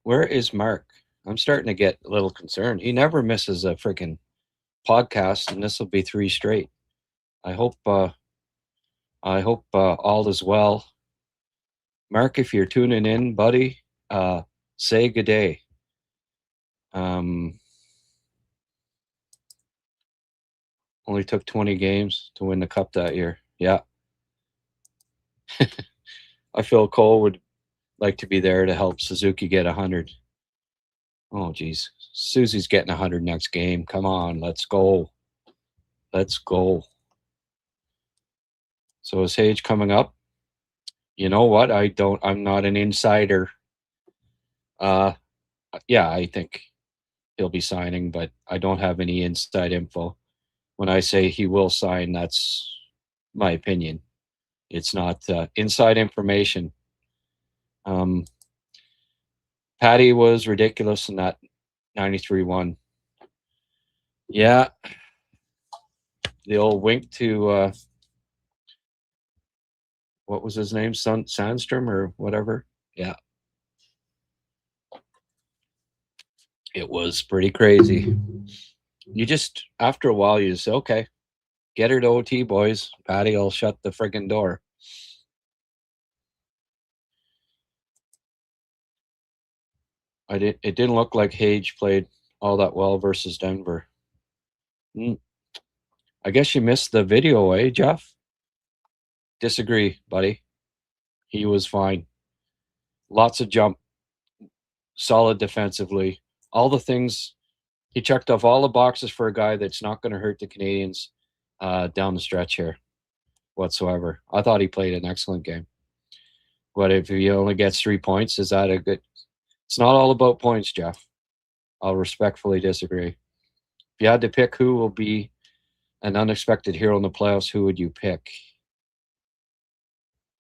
Where is Mark? I'm starting to get a little concerned. He never misses a freaking podcast, and this will be 3 straight. I hope I hope all is well. Mark, if you're tuning in, buddy, say good day. Only took 20 games to win the cup that year. Yeah. I feel Cole would like to be there to help Suzuki get 100. Oh, geez. Susie's getting 100 next game. Come on, let's go. Let's go. So is Hage coming up? You know what? I'm not an insider. Yeah, I think he'll be signing, but I don't have any inside info. When I say he will sign, that's my opinion. It's not inside information. Patty was ridiculous in that 93-1. Yeah. The old wink to, what was his name? Sandstrom or whatever? Yeah. It was pretty crazy. You just, after a while, you say, okay, get her to OT, boys. Patty will shut the friggin' door. It didn't look like Hage played all that well versus Denver. I guess you missed the video, eh, Jeff? Disagree, buddy. He was fine. Lots of jump. Solid defensively. All the things. He checked off all the boxes for a guy that's not going to hurt the Canadians down the stretch here whatsoever. I thought he played an excellent game. But if he only gets 3 points, is that a good... It's not all about points, Jeff. I'll respectfully disagrry. If you had to pick who will be an unexpected hero in the playoffs, who would you pick?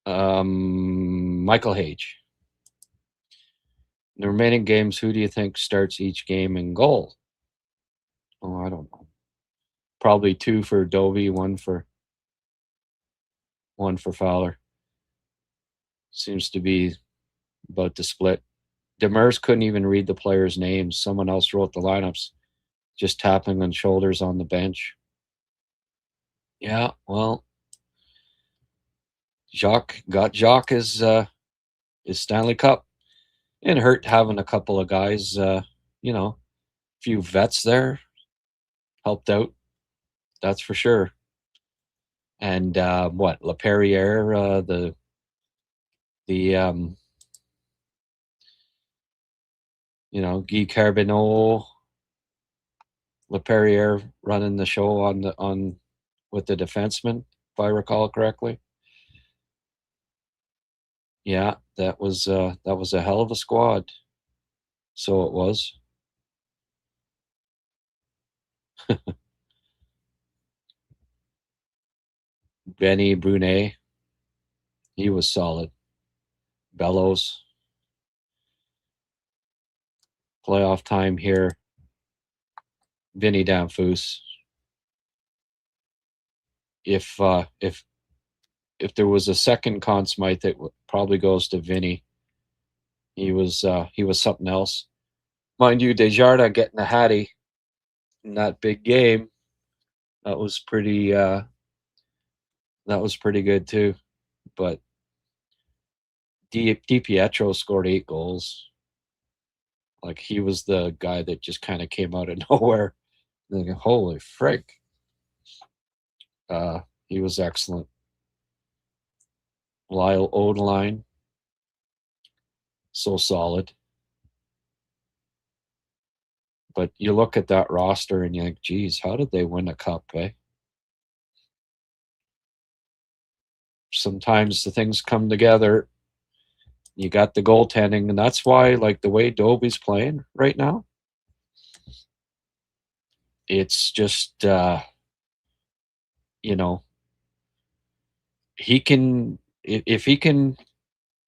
Michael Hage. In the remaining games, who do you think starts each game in goal? Oh, I don't know. Probably 2 for Dovey, one for Fowler. Seems to be about the split. Demers couldn't even read the players' names. Someone else wrote the lineups, just tapping on shoulders on the bench. Yeah, well, Jacques is Stanley Cup. And hurt having a couple of guys, a few vets there helped out. That's for sure. And Laperriere, the Guy Carbonneau, Laperriere running the show on with the defenseman, if I recall correctly. Yeah, that was a hell of a squad. So it was. Benny Brunet, he was solid. Bellows. Playoff time here. Vinny Danfus. If there was a second Conn Smythe, it probably goes to Vinny. He was something else. Mind you, Desjardins getting a hattie in that big game. That was pretty good too. But DiPietro scored 8 goals. Like, he was the guy that just kind of came out of nowhere. Like, holy frick. He was excellent. Lyle Odeline, so solid. But you look at that roster and you're like, geez, how did they win a cup, eh? Sometimes the things come together. You got the goaltending, and that's why, like, the way Dobie's playing right now, it's just, he can, if he can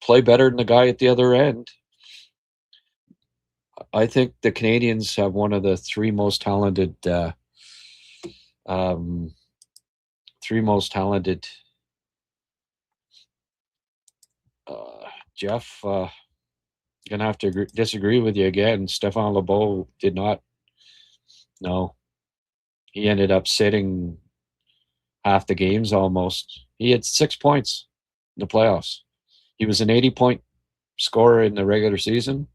play better than the guy at the other end, I think the Canadians have one of the three most talented Jeff, gonna have to disagree with you again. Stéphane Lebeau did not. No, he ended up sitting half the games almost. He had 6 points in the playoffs. He was an 80-point scorer in the regular season,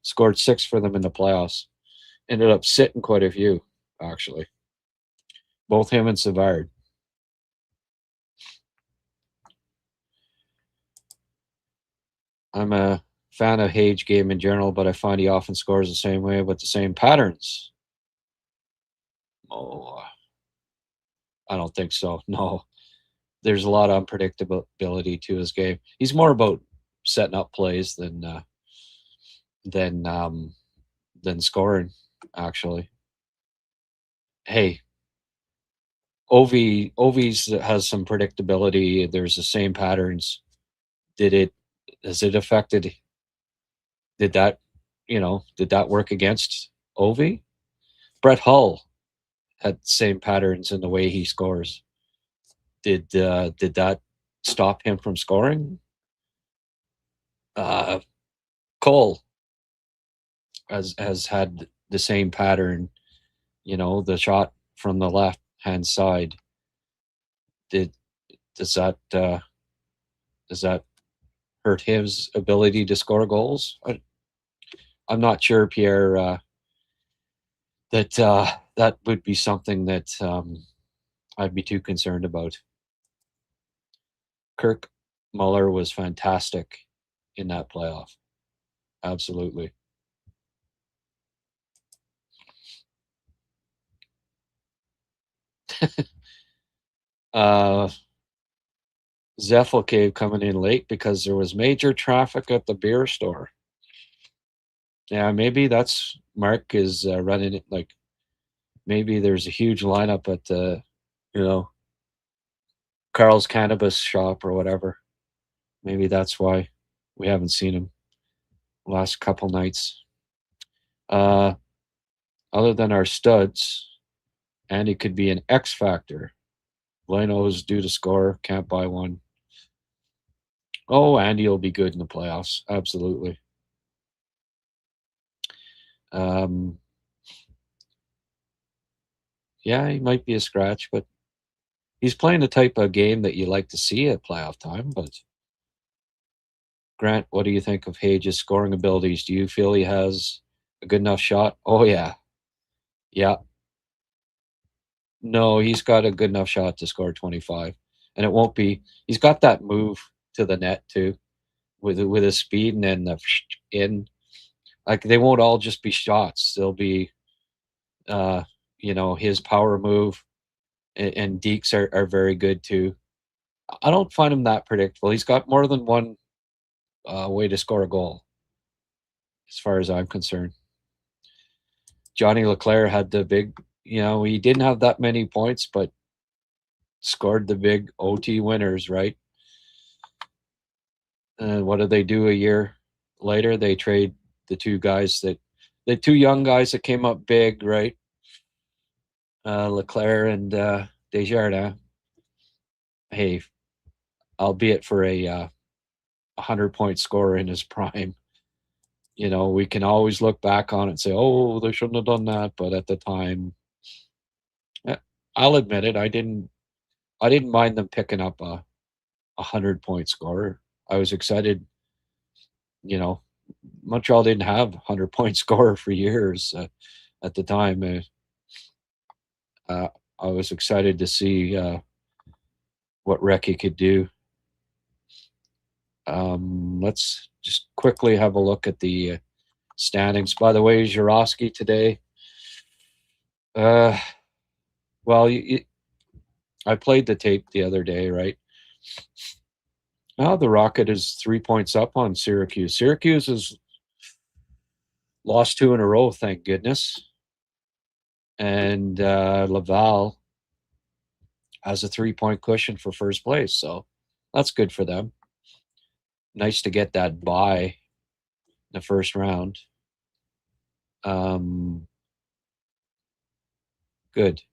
scored 6 for them in the playoffs. Ended up sitting quite a few, actually. Both him and Savard. I'm a fan of Hage game in general, but I find he often scores the same way with the same patterns. Oh, I don't think so. No. There's a lot of unpredictability to his game. He's more about setting up plays than scoring, actually. Hey, Ovi's has some predictability. There's the same patterns. Has it affected? Did that work against Ovi? Brett Hull had same patterns in the way he scores. Did that stop him from scoring? Cole has had the same pattern. The shot from the left hand side. Does that hurt his ability to score goals? I'm not sure, Pierre, that would be something that I'd be too concerned about. Kirk Muller was fantastic in that playoff. Absolutely. Zeffel Cave coming in late because there was major traffic at the beer store. Yeah, maybe that's Mark is running it like maybe there's a huge lineup at the, Carl's Cannabis Shop or whatever. Maybe that's why we haven't seen him last couple nights. Other than our studs, Andy could be an X factor. Leno is due to score, can't buy one. Oh, Andy will be good in the playoffs. Absolutely. Yeah, he might be a scratch, but he's playing the type of game that you like to see at playoff time. But Grant, what do you think of Hage's scoring abilities? Do you feel he has a good enough shot? Oh, yeah. Yeah. No, he's got a good enough shot to score 25. And it won't be – he's got that move to the net too with his speed and then the in. Like, they won't all just be shots. They'll be, his power move. And Deeks are very good too. I don't find him that predictable. He's got more than one way to score a goal, as far as I'm concerned. Johnny Leclerc had the big, he didn't have that many points, but scored the big OT winners, right? And what did they do a year later? They trade the two young guys that came up big, right? Leclerc and Desjardins. Hey, albeit for a 100-point scorer in his prime. We can always look back on it and say, oh, they shouldn't have done that. But at the time, I'll admit it, I didn't mind them picking up a 100-point scorer. I was excited. Montreal didn't have 100-point scorer for years at the time. I was excited to see what Recchi could do. Let's just quickly have a look at the standings. By the way, Zurowski today. Well, I played the tape the other day, right? Now the Rocket is 3 points up on Syracuse. Syracuse has lost 2 in a row, thank goodness. And Laval has a 3-point cushion for first place, so that's good for them. Nice to get that bye in the first round. Good.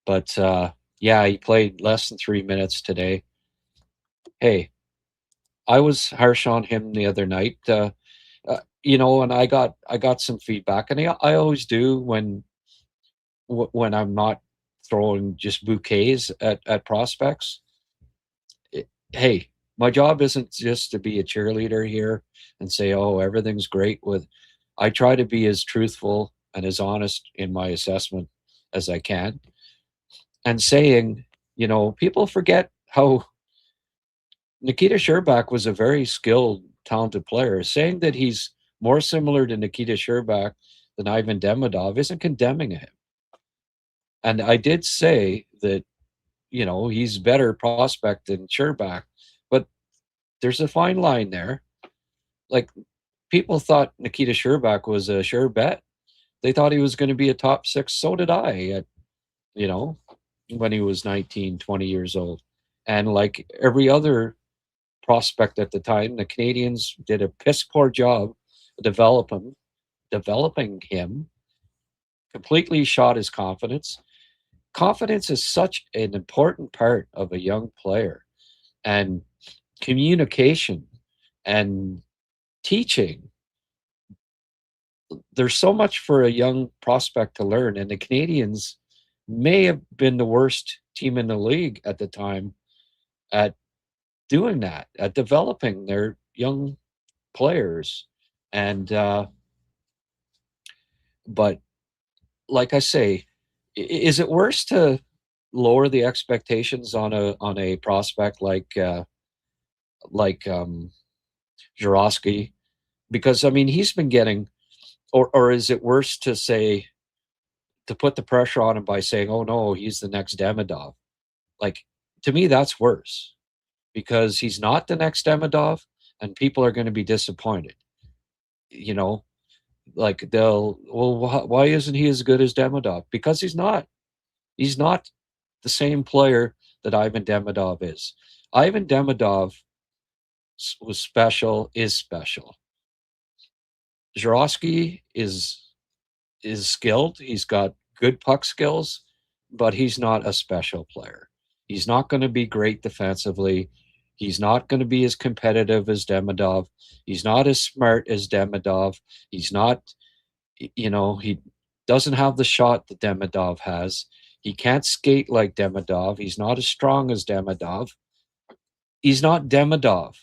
But yeah, he played less than 3 minutes today. Hey, I was harsh on him the other night, and I got some feedback, and I always do when I'm not throwing just bouquets at prospects. Hey, my job isn't just to be a cheerleader here and say, oh, everything's great with. I try to be as truthful and as honest in my assessment as I can. And saying, people forget how Nikita Sherbak was a very skilled, talented player. Saying that he's more similar to Nikita Sherbak than Ivan Demidov isn't condemning him. And I did say that, he's better prospect than Sherbak, but there's a fine line there. Like, people thought Nikita Sherbak was a sure bet. They thought he was going to be a top 6. So did I, when he was 19, 20 years old. And like every other prospect at the time, the Canadians did a piss poor job developing him, completely shot his confidence. Confidence is such an important part of a young player, and communication and teaching. There's so much for a young prospect to learn, and the Canadians may have been the worst team in the league at the time at doing that, at developing their young players. And but like I say, is it worse to lower the expectations on a prospect like Jurowski? Because I mean, he's been getting, or is it worse to say, to put the pressure on him by saying, oh no, he's the next Demidov? Like, to me, that's worse, because he's not the next Demidov, and people are going to be disappointed. Like why isn't he as good as Demidov? Because he's not. He's not the same player that Ivan Demidov is. Ivan Demidov is special. Jurowski is skilled. He's got good puck skills, but he's not a special player. He's not going to be great defensively. He's not going to be as competitive as Demidov. He's not as smart as Demidov. He's not, he doesn't have the shot that Demidov has. He can't skate like Demidov. He's not as strong as Demidov. He's not Demidov.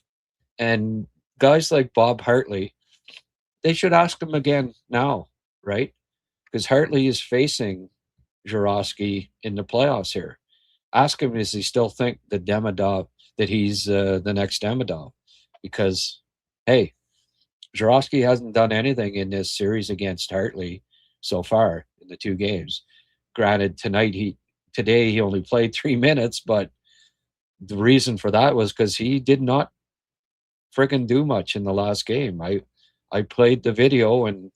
And guys like Bob Hartley, they should ask him again now, right? Because Hartley is facing Jurowski in the playoffs here. Ask him, does he still think that he's the next Demidov? Because, hey, Jurowski hasn't done anything in this series against Hartley so far in the 2 games. Granted, today he only played 3 minutes, but the reason for that was because he did not friggin' do much in the last game. I played the video, and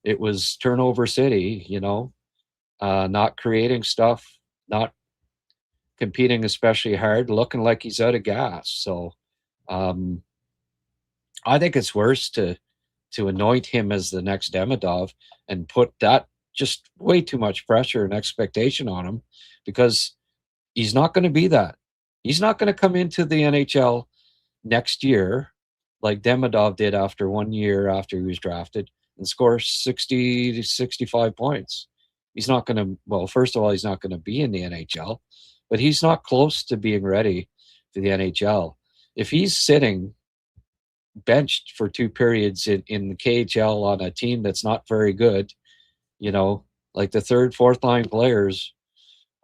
it was turnover city, not creating stuff, not competing especially hard, looking like he's out of gas. So I think it's worse to anoint him as the next Demidov and put that just way too much pressure and expectation on him, because he's not going to be that. He's not going to come into the NHL next year like Demidov did after 1 year after he was drafted and score 60 to 65 points. He's not going to, well, first of all, he's not going to be in the NHL, but he's not close to being ready for the NHL. If he's sitting benched for 2 periods in the KHL on a team that's not very good, like the 3rd, 4th line players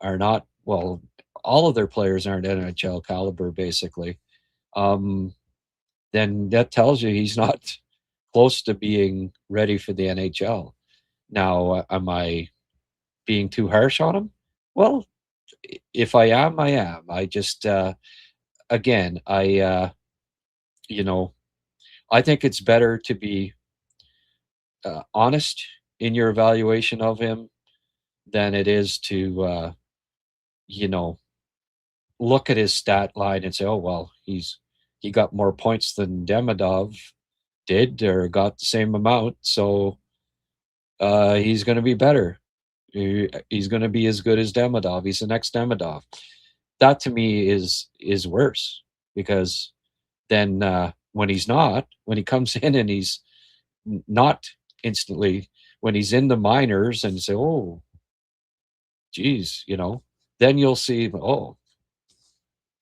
are not, well, all of their players aren't NHL caliber, basically. Then that tells you he's not close to being ready for the NHL. Now, am I being too harsh on him? Well, if I am, I am. I just, again, I think it's better to be honest in your evaluation of him than it is to, look at his stat line and say, oh, well, he got more points than Demidov did, or got the same amount, so he's going to be better. He's going to be as good as Demidov. He's the next Demidov. That to me is worse, because then when he comes in and he's not instantly, when he's in the minors and say, oh, geez, then you'll see, oh,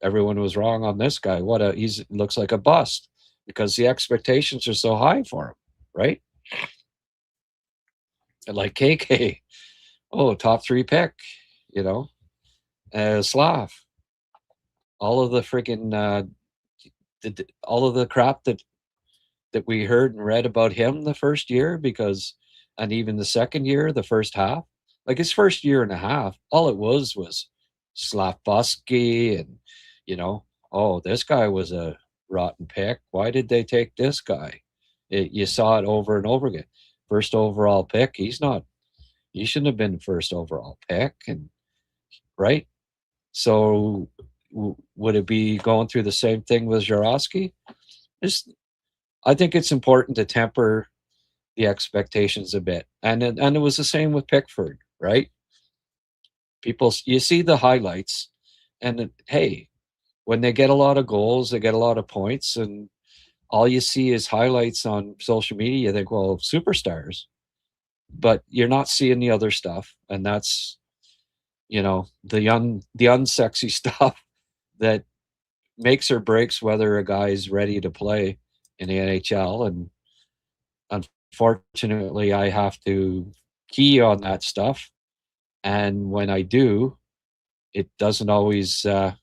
everyone was wrong on this guy. He's looks like a bust because the expectations are so high for him, right? And like KK, oh, top 3 pick, Slav. All of the freaking all of the crap that we heard and read about him the first year, and even the second year, the first half, like his first year and a half, all it was Slafkovsky and, oh, this guy was a rotten pick. Why did they take this guy? You saw it over and over again. First overall pick. He shouldn't have been first overall pick. And right. So would it be going through the same thing with Jarosky? I think it's important to temper the expectations a bit. And it was the same with Pickford, right? You see the highlights, and hey, when they get a lot of goals, they get a lot of points, and all you see is highlights on social media. You think, well, superstars, but you're not seeing the other stuff, and that's the unsexy stuff that makes or breaks whether a guy is ready to play in the NHL. And unfortunately, I have to key on that stuff, and when I do, it doesn't always the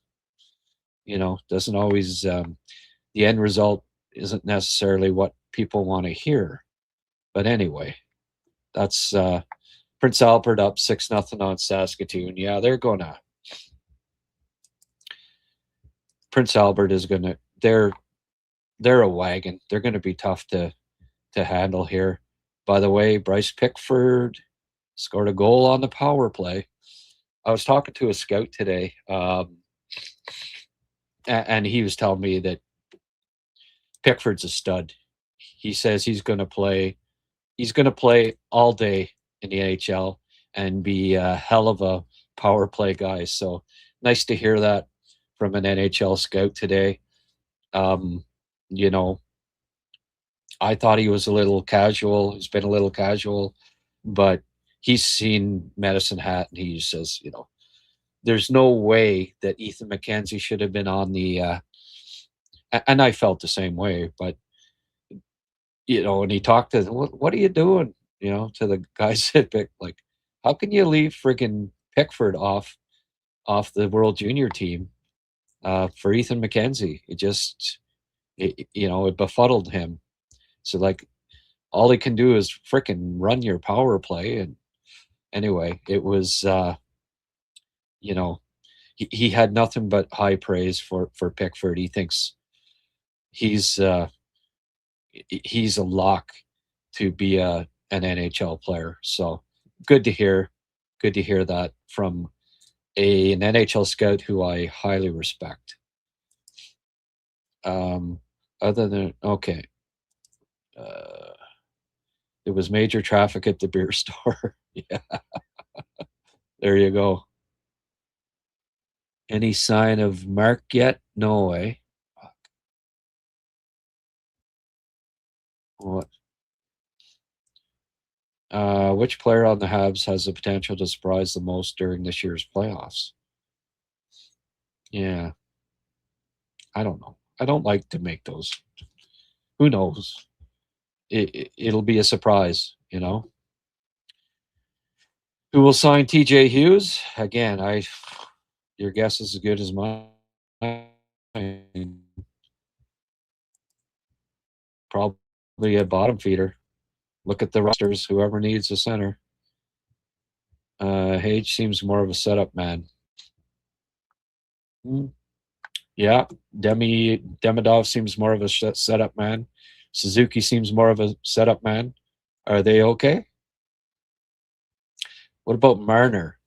end result isn't necessarily what people want to hear. But anyway, that's Prince Albert up 6-0 on Saskatoon. Yeah, Prince Albert is gonna they're a wagon. They're gonna be tough to handle here. By the way, Bryce Pickford scored a goal on the power play. I was talking to a scout today, and he was telling me that Pickford's a stud. He says he's going to play all day in the NHL and be a hell of a power play guy. So nice to hear that from an NHL scout today. I thought he was a little casual. He's been a little casual, but he's seen Medicine Hat, and he says, there's no way that Ethan McKenzie should have been on the and I felt the same way, but and he talked to what are you doing, to the guys that pick, like, how can you leave friggin' Pickford off the World Junior team for Ethan McKenzie? It befuddled him. So, like, all he can do is frickin' run your power play. And anyway, it was he had nothing but high praise for Pickford. He thinks he's a lock to be an NHL player. So good to hear that from an NHL scout who I highly respect. Other than, okay. There was major traffic at the beer store. Yeah. There you go. Any sign of Mark yet? No way. What? Which player on the Habs has the potential to surprise the most during this year's playoffs? Yeah. I don't know. I don't like to make those. Who knows? It'll be a surprise, Who will sign TJ Hughes? Again, your guess is as good as mine. Probably a bottom feeder. Look at the rosters, whoever needs a center. Hage seems more of a setup man. Yeah, Demidov seems more of a setup man. Suzuki seems more of a setup man. Are they okay? What about Marner?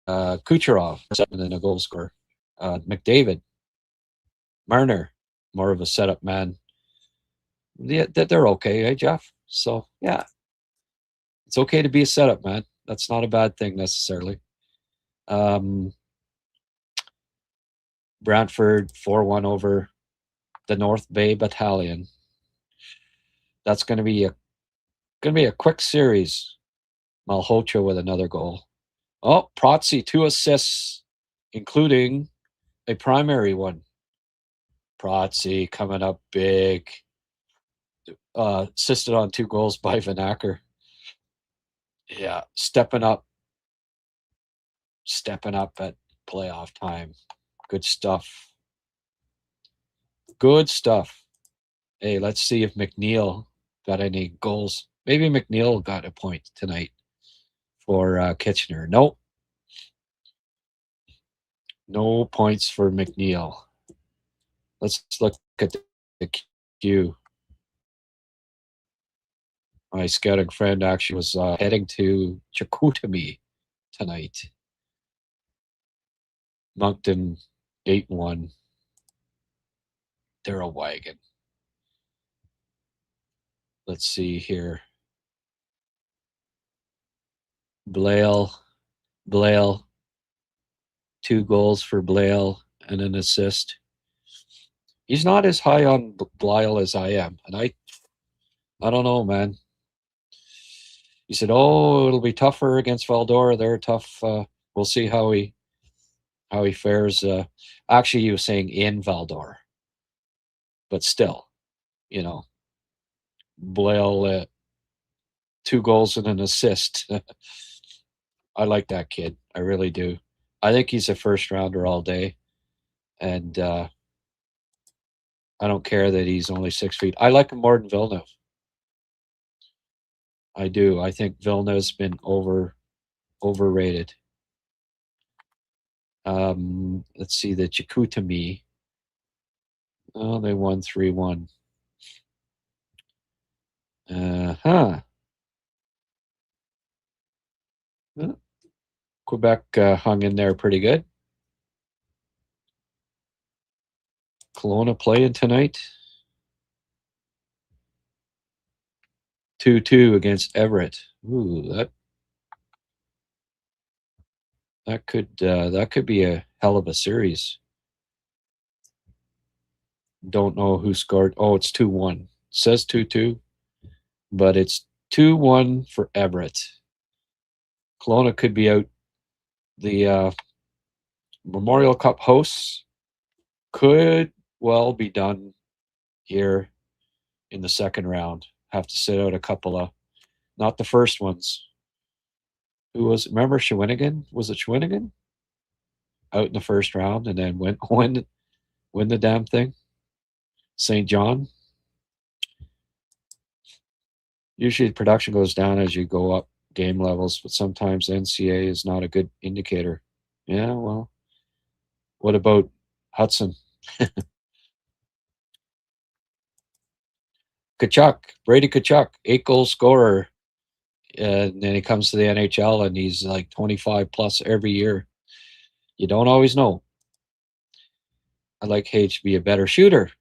Kucherov, and a goal scorer. McDavid. Marner, more of a setup man. Yeah, they're okay, eh, Jeff? So, yeah. It's okay to be a setup man. That's not a bad thing necessarily. Brantford 4-1 over the North Bay Battalion. That's going to be a quick series. Malhotra with another goal. Oh, Protzi, 2 assists, including a primary one. Protzi coming up big. Assisted on 2 goals by Vanacker. Yeah, stepping up at playoff time. Good stuff. Good stuff. Hey, let's see if McNeil got any goals. Maybe McNeil got a point tonight for Kitchener. Nope. No points for McNeil. Let's look at the queue. My scouting friend actually was heading to Chicoutimi tonight. Moncton 8-1. They're a wagon. Let's see here. Blale. 2 goals for Blale and an assist. He's not as high on Blale as I am. And I don't know, man. He said, "Oh, it'll be tougher against Valdora. They're tough. We'll see how he fares." Actually, he was saying in Valdora, but still, Blale 2 goals and an assist. I like that kid. I really do. I think he's a first rounder all day, and I don't care that he's only 6 feet. I like him more than Villeneuve. I do. I think Villeneuve's been overrated. Let's see, the Chicoutimi. Oh, they won 3-1. Quebec hung in there pretty good. Kelowna playing tonight. 2-2 against Everett. Ooh, that could be a hell of a series. Don't know who scored. Oh, it's 2-1. It says 2-2, but it's 2-1 for Everett. Kelowna could be out. The Memorial Cup hosts could well be done here in the second round. Have to sit out a couple of, not the first ones. Who was? Remember Shawinigan? Was it Shawinigan? Out in the first round and then win the damn thing. St. John. Usually the production goes down as you go up game levels, but sometimes NCAA is not a good indicator. Yeah, well, what about Hudson? Brady Tkachuk, 8-goal scorer. And then he comes to the NHL and he's like 25 plus every year. You don't always know. I'd like Hage to be a better shooter.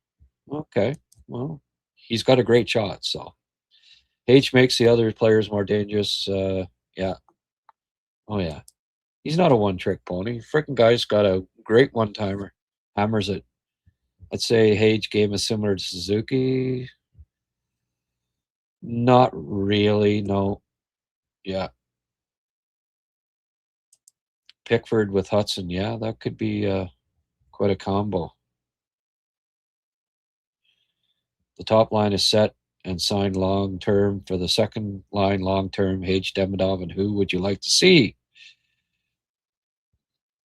Okay, well, he's got a great shot, so Hage makes the other players more dangerous. Yeah. Oh, yeah. He's not a one-trick pony. Frickin' guy's got a great one-timer. Hammers it. I'd say Hage game is similar to Suzuki. Not really, no. Yeah. Pickford with Hudson. Yeah, that could be quite a combo. The top line is set and signed long-term. For the second line long-term, Hage, Demidov, and who would you like to see?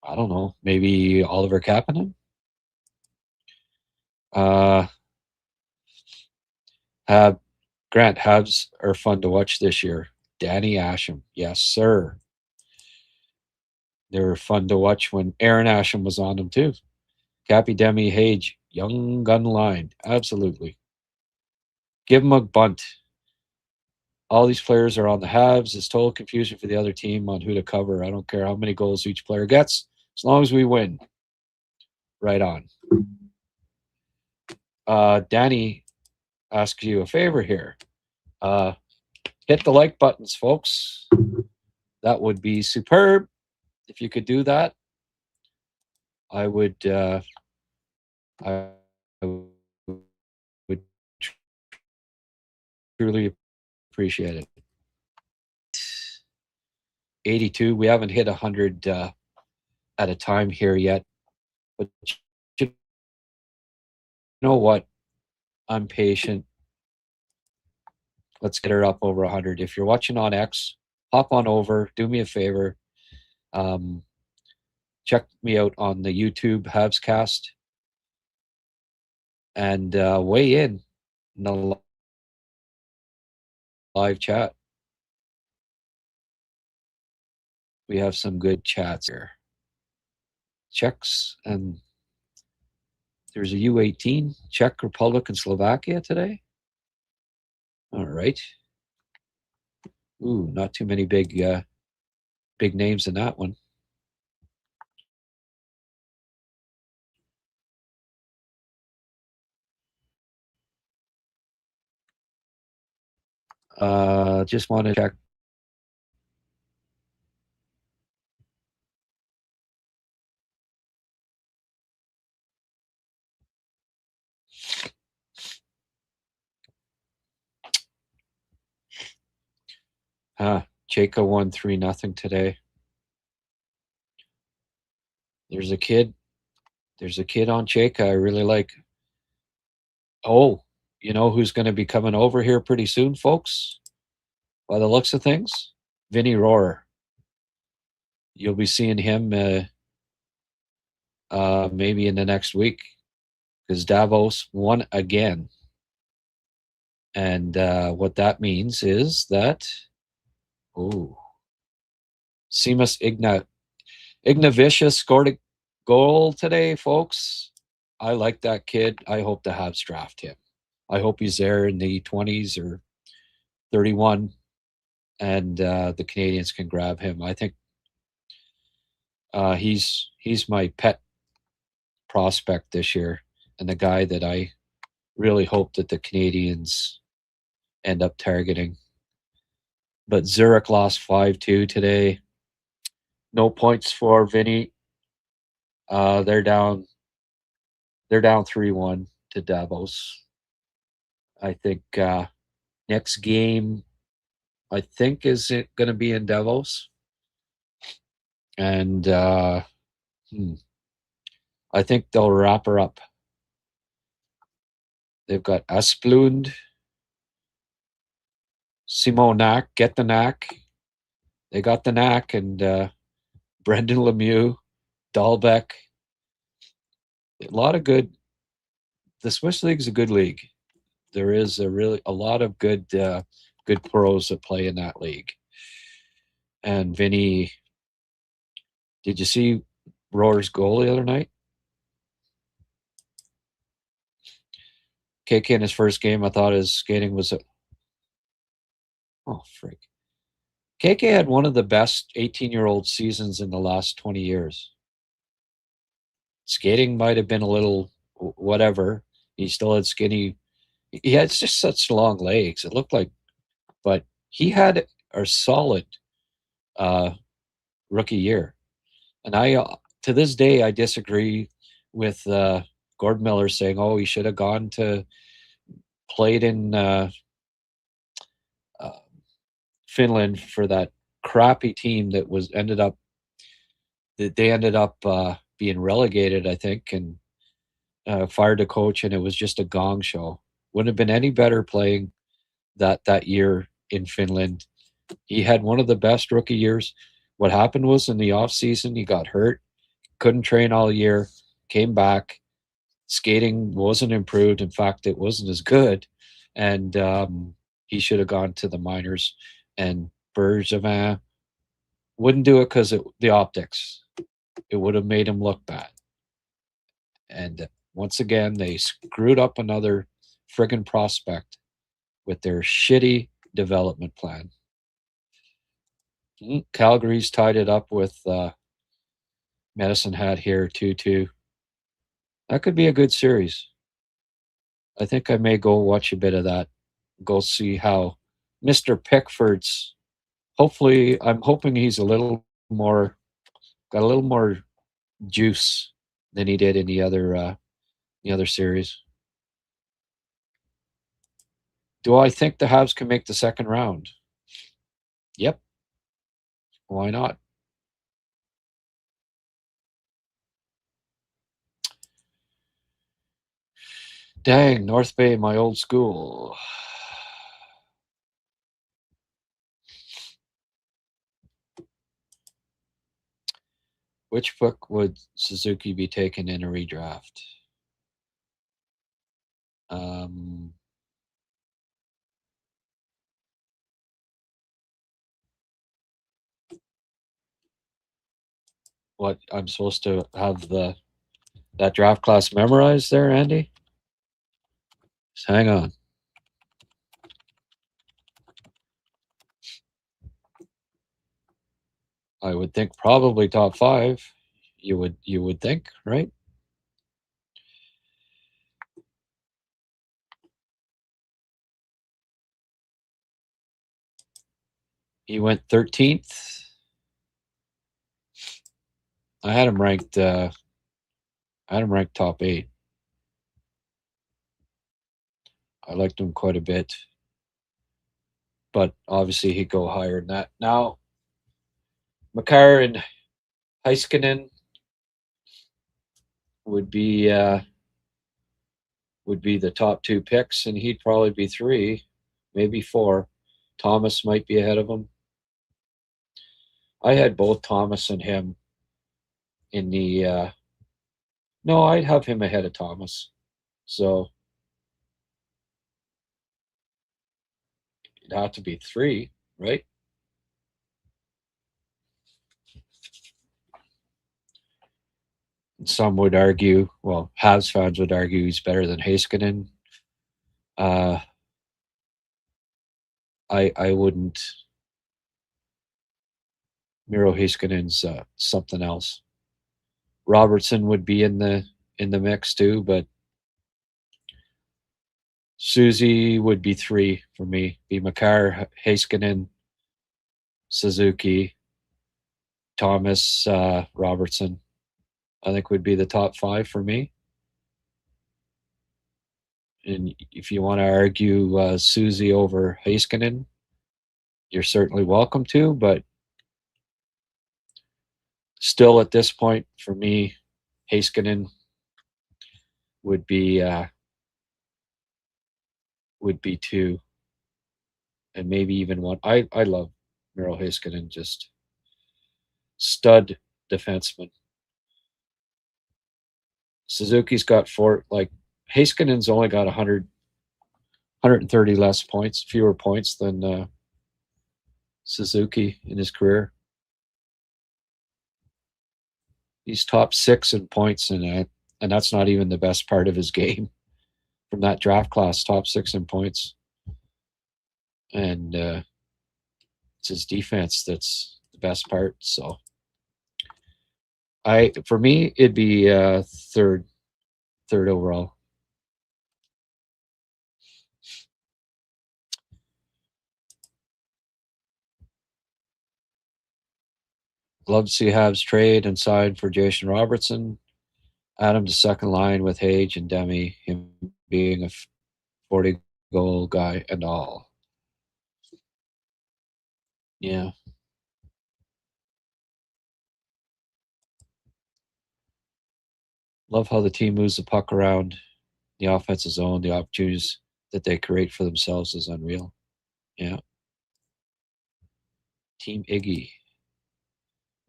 I don't know. Maybe Oliver Kapanen? Grant, Habs are fun to watch this year. Danny Asham. Yes, sir. They were fun to watch when Aaron Asham was on them, too. Cappy, Demi, Hage. Young gun line. Absolutely. Give them a bunt. All these players are on the Habs. It's total confusion for the other team on who to cover. I don't care how many goals each player gets, as long as we win. Right on. Danny asks you a favor here. Hit the like buttons, folks. That would be superb. If you could do that, I would truly appreciate it. 82. We haven't hit 100 at a time here yet. But you know what? I'm patient. Let's get her up over 100. If you're watching on X, hop on over. Do me a favor. Check me out on the YouTube HabsCast and weigh in the live chat. We have some good chats here. Czechs, and there's a U18, Czech Republic and Slovakia today. All right. Ooh, not too many big names in that one. Just want to check. Cheka won 3-0 today. There's a kid. There's a kid on Cheka I really like. Oh, you know who's going to be coming over here pretty soon, folks? By the looks of things, Vinny Rohrer. You'll be seeing him maybe in the next week because Davos won again. And what that means is that, Seamus Ignavicius scored a goal today, folks. I like that kid. I hope the Habs draft him. I hope he's there in the 20s or 31, and the Canadians can grab him. I think he's my pet prospect this year, and the guy that I really hope that the Canadians end up targeting. But Zurich lost 5-2 today. No points for Vinny. They're down 3-1 to Davos. I think next game, I think, is it going to be in Davos? And I think they'll wrap her up. They've got Asplund, Simonak, get the knack. They got the knack, and Brendan Lemieux, Dahlbeck. A lot of good. The Swiss League is a good league. There is a lot of good pros that play in that league. And Vinny, did you see Rohr's goal the other night? KK in his first game, I thought his skating was freak. KK had one of the best 18-year-old seasons in the last 20 years. Skating might have been a little whatever. He still had skinny. He had just such long legs. It looked like, but he had a solid rookie year. And I, to this day, I disagree with Gord Miller saying, "Oh, he should have gone to played in Finland for that crappy team that ended up being relegated, I think, and fired a coach, and it was just a gong show. Wouldn't have been any better playing that year in Finland. He had one of the best rookie years. What happened was in the off season, he got hurt, couldn't train all year, came back. Skating wasn't improved. In fact, it wasn't as good, and he should have gone to the minors. And Bergevin wouldn't do it because the optics. It would have made him look bad. And once again, they screwed up another friggin' prospect with their shitty development plan. Calgary's tied it up with Medicine Hat here 2-2. That could be a good series. I think I may go watch a bit of that. Go see how Mr. Pickford's. Hopefully, I'm hoping he's got a little more juice than he did in the other series. Do I think the Habs can make the second round? Yep. Why not? Dang, North Bay, my old school. Which book would Suzuki be taken in a redraft? What, I'm supposed to have that draft class memorized there, Andy? Just hang on. I would think probably top 5. You would think, right? He went 13th. I had him ranked top 8. I liked him quite a bit. But obviously he'd go higher than that. Now Makar and Heiskanen would be the top 2 picks, and he'd probably be 3, maybe 4. Thomas might be ahead of him. I had both Thomas and him in the no, I'd have him ahead of Thomas. So it'd have to be 3, right? Some would argue, well, Habs fans would argue he's better than Heiskanen. I wouldn't. Miro Heiskanen's something else. Robertson would be in the mix too, but Susie would be 3 for me. Be Makar, Heiskanen, Suzuki, Thomas, Robertson. I think would be the top 5 for me. And if you want to argue Susie over Heiskanen, you're certainly welcome to, but still at this point, for me, Heiskanen would be 2, and maybe even 1. I love Miro Heiskanen, just stud defenseman. Suzuki's got 4. Like Heiskanen's only got 130 less points, fewer points than Suzuki in his career. He's top 6 in points, and that's not even the best part of his game from that draft class. Top 6 in points, and it's his defense that's the best part. So, for me, it'd be third overall. Love to see Habs trade and sign for Jason Robertson. Add him to second line with Hage and Demi, him being a 40-goal guy and all. Yeah. Love how the team moves the puck around the offensive zone. The opportunities that they create for themselves is unreal. Yeah. Team Iggy.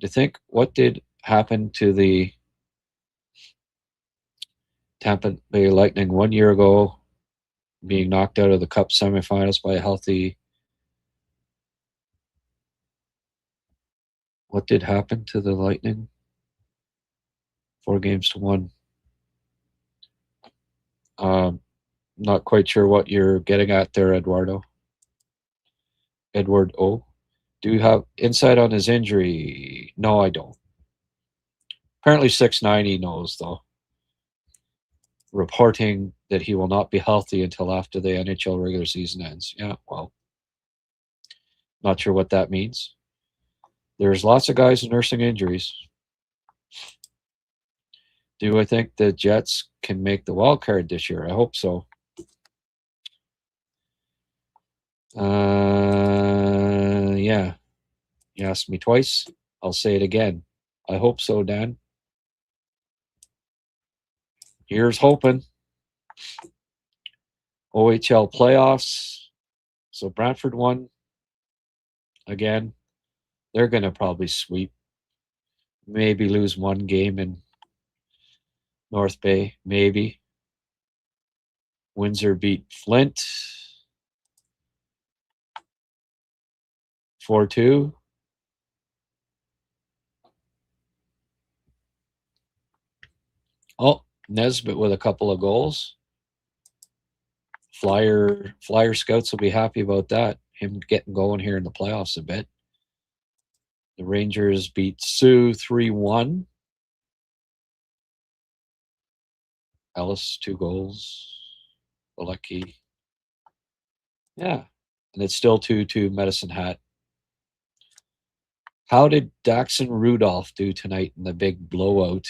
To think what did happen to the Tampa Bay Lightning 1 year ago, being knocked out of the Cup semifinals by a healthy. What did happen to the Lightning? 4-1. Not quite sure what you're getting at there, Eduardo. Edward O. Do you have insight on his injury? No, I don't. Apparently 690 knows, though. Reporting that he will not be healthy until after the NHL regular season ends. Yeah, well, not sure what that means. There's lots of guys nursing injuries. Do I think the Jets can make the wild card this year? I hope so. Yeah. You asked me twice. I'll say it again. I hope so, Dan. Here's hoping. OHL playoffs. So Brantford won again. They're going to probably sweep. Maybe lose one game in North Bay. Maybe. Windsor beat Flint 4-2. Oh, Nesbitt with a couple of goals. Flyer scouts will be happy about that. Him getting going here in the playoffs a bit. The Rangers beat Sioux 3-1. Ellis, 2 goals. Lucky. Yeah. And it's still 2-2 Medicine Hat. How did Daxon Rudolph do tonight in the big blowout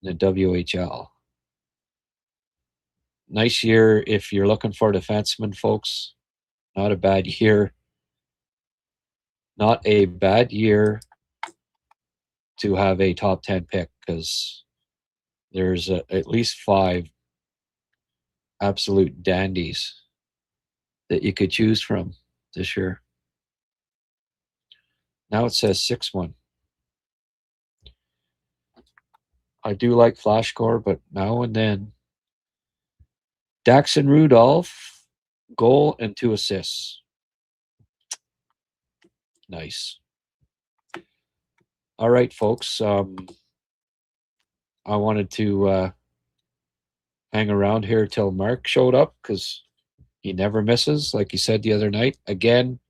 in the WHL? Nice year if you're looking for defensemen, folks. Not a bad year. Not a bad year to have a top 10 pick, because there's at least 5 absolute dandies that you could choose from this year. Now it says 6-1. I do like Flash Score, but now and then. Daxon Rudolph, goal and 2 assists. Nice. All right, folks. I wanted to hang around here till Mark showed up, because he never misses, like he said the other night. Again,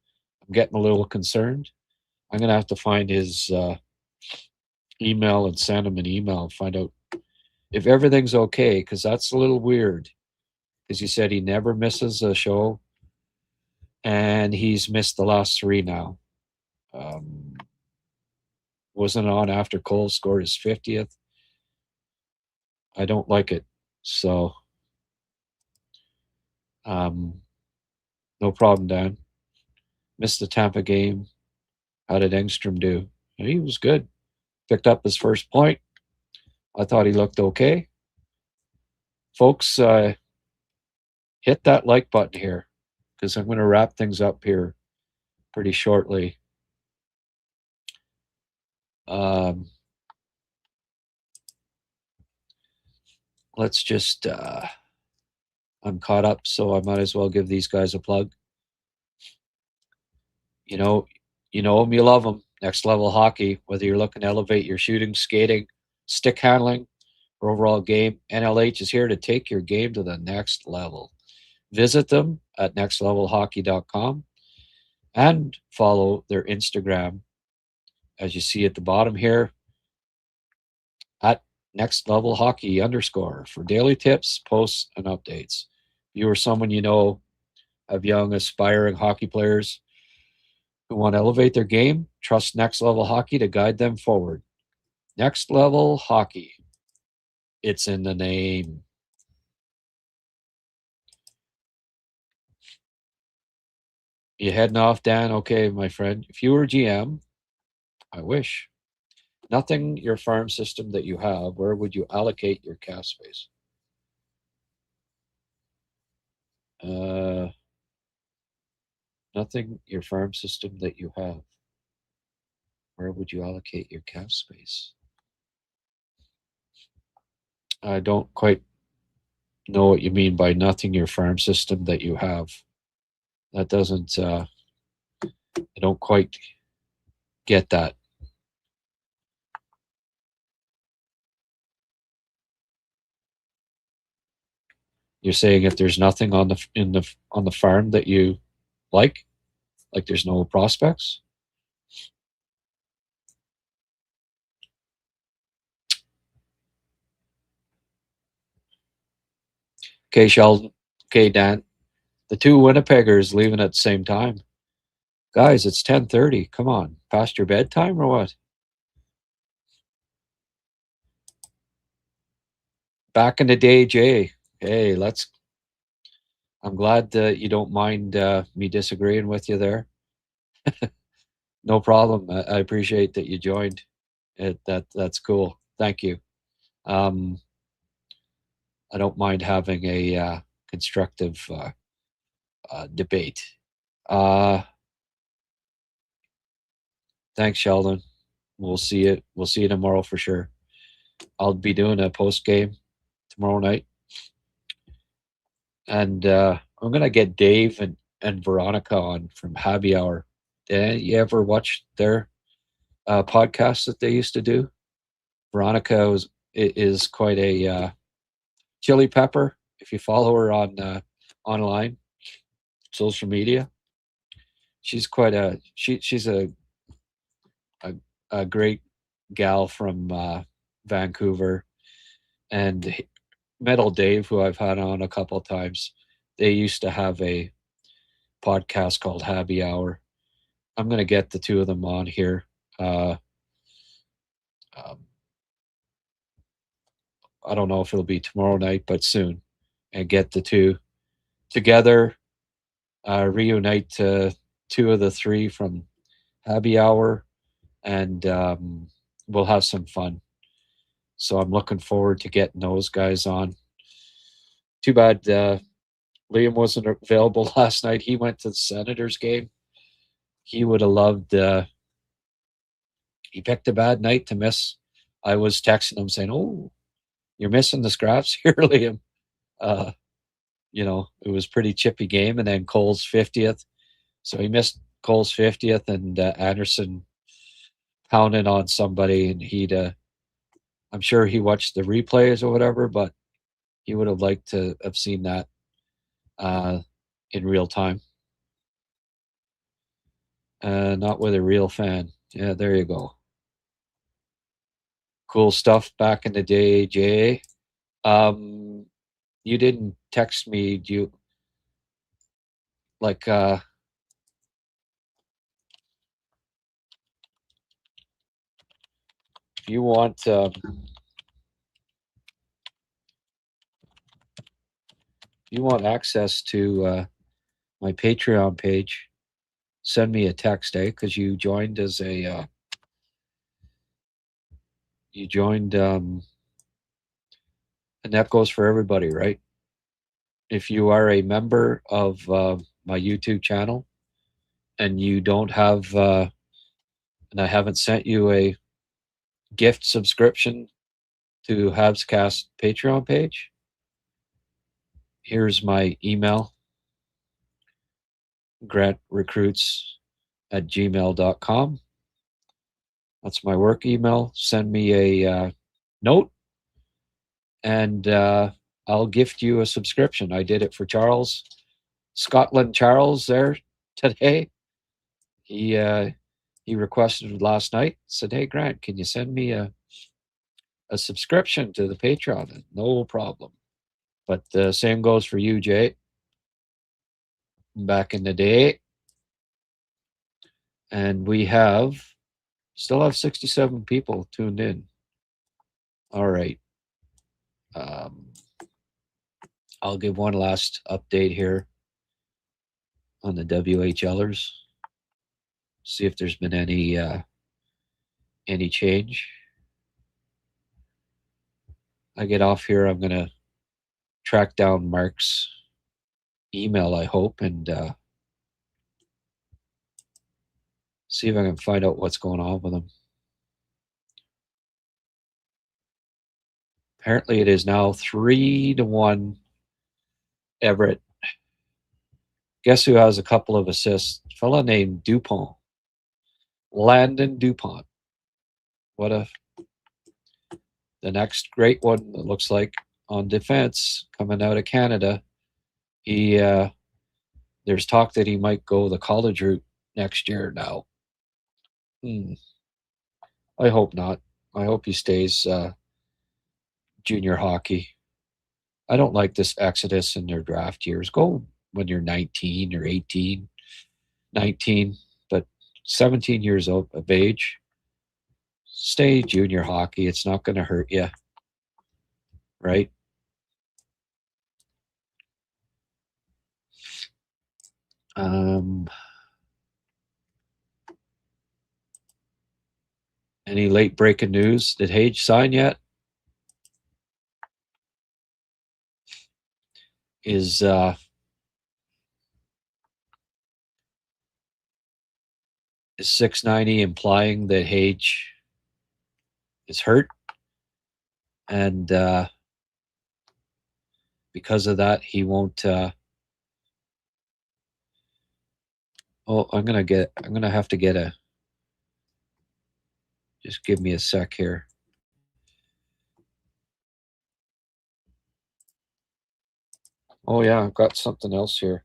I'm getting a little concerned. I'm going to have to find his email and send him an email and find out if everything's okay, because that's a little weird. Because he said he never misses a show, and he's missed the last 3 now. Wasn't on after Cole scored his 50th. I don't like it. So, no problem, Dan. Missed the Tampa game. How did Engstrom do? He was good. Picked up his first point. I thought he looked okay. Folks, hit that like button here, because I'm going to wrap things up here pretty shortly. Let's just, I'm caught up, so I might as well give these guys a plug. You know them, you love them. Next Level Hockey, whether you're looking to elevate your shooting, skating, stick handling, or overall game, NLH is here to take your game to the next level. Visit them at nextlevelhockey.com and follow their Instagram, as you see at the bottom here, at nextlevelhockey_ for daily tips, posts, and updates. If you or someone you know have young, aspiring hockey players who want to elevate their game, trust Next Level Hockey to guide them forward. Next Level Hockey. It's in the name. You heading off, Dan? Okay, my friend. If you were GM, I wish. Nothing your farm system that you have, where would you allocate your cap space? Nothing your farm system that you have, where would you allocate your cap space? I don't quite know what you mean by nothing your farm system that you have. That doesn't, I don't quite get that. You're saying if there's nothing on the farm that you like there's no prospects? Okay, Sheldon. Okay, Dan. The 2 Winnipeggers leaving at the same time. Guys, it's 10:30. Come on. Past your bedtime or what? Back in the day, Jay. Hey, I'm glad that you don't mind me disagreeing with you there. No problem. I appreciate that you joined. That's cool. Thank you. I don't mind having a constructive debate. Thanks, Sheldon. We'll see it. We'll see you tomorrow for sure. I'll be doing a post game tomorrow night, and I'm gonna get Dave and Veronica on from Happy Hour. Did you ever watch their podcast that they used to do? Veronica is quite a chili pepper. If you follow her on online, social media, she's quite she's a, a great gal from Vancouver, and Metal Dave, who I've had on a couple of times. They used to have a podcast called Happy Hour. I'm going to get the two of them on here. Um, I don't know if it'll be tomorrow night, but soon, and get the two together, reunite two of the three from Happy Hour, and we'll have some fun. So I'm looking forward to getting those guys on. Too bad Liam wasn't available last night. He went to the Senators game. He would have loved. He picked a bad night to miss. I was texting him saying, "Oh, you're missing the scraps here, Liam." It was pretty chippy game, and then Cole's 50th. So he missed Cole's 50th, and Anderson pounded on somebody, and I'm sure he watched the replays or whatever, but he would have liked to have seen that in real time. Not with a real fan. Yeah, there you go. Cool stuff back in the day, Jay. You didn't text me. Do you like if you want access to my Patreon page, send me a text, because you joined as a and that goes for everybody, right? If you are a member of my YouTube channel and you don't have and I haven't sent you a gift subscription to HabsCast Patreon page, here's my email: grantrecruits@gmail.com. That's my work email. Send me a note, and I'll gift you a subscription. I did it for Charles, Scotland Charles, there today. He requested last night, said, "Hey, Grant, can you send me a subscription to the Patreon?" No problem. But the same goes for you, Jay. Back in the day. And we still have 67 people tuned in. All right. I'll give one last update here on the WHLers. See if there's been any change. I get off here, I'm going to track down Mark's email, I hope, and see if I can find out what's going on with him. Apparently it is now 3-1 Everett. Guess who has a couple of assists? A fella named Dupont. Landon Dupont. The next great one, it looks like, on defense coming out of Canada. There's talk that he might go the college route next year now. I hope not. I hope he stays junior hockey. I don't like this exodus in their draft years. Go when you're 19 or 18, 19, but 17 years of age. Stay junior hockey. It's not going to hurt you, right? Any late breaking news? Did Hage sign yet? Is 690 implying that Hage is hurt, and because of that, he won't. I'm gonna have to get a. Just give me a sec here. Oh yeah, I've got something else here.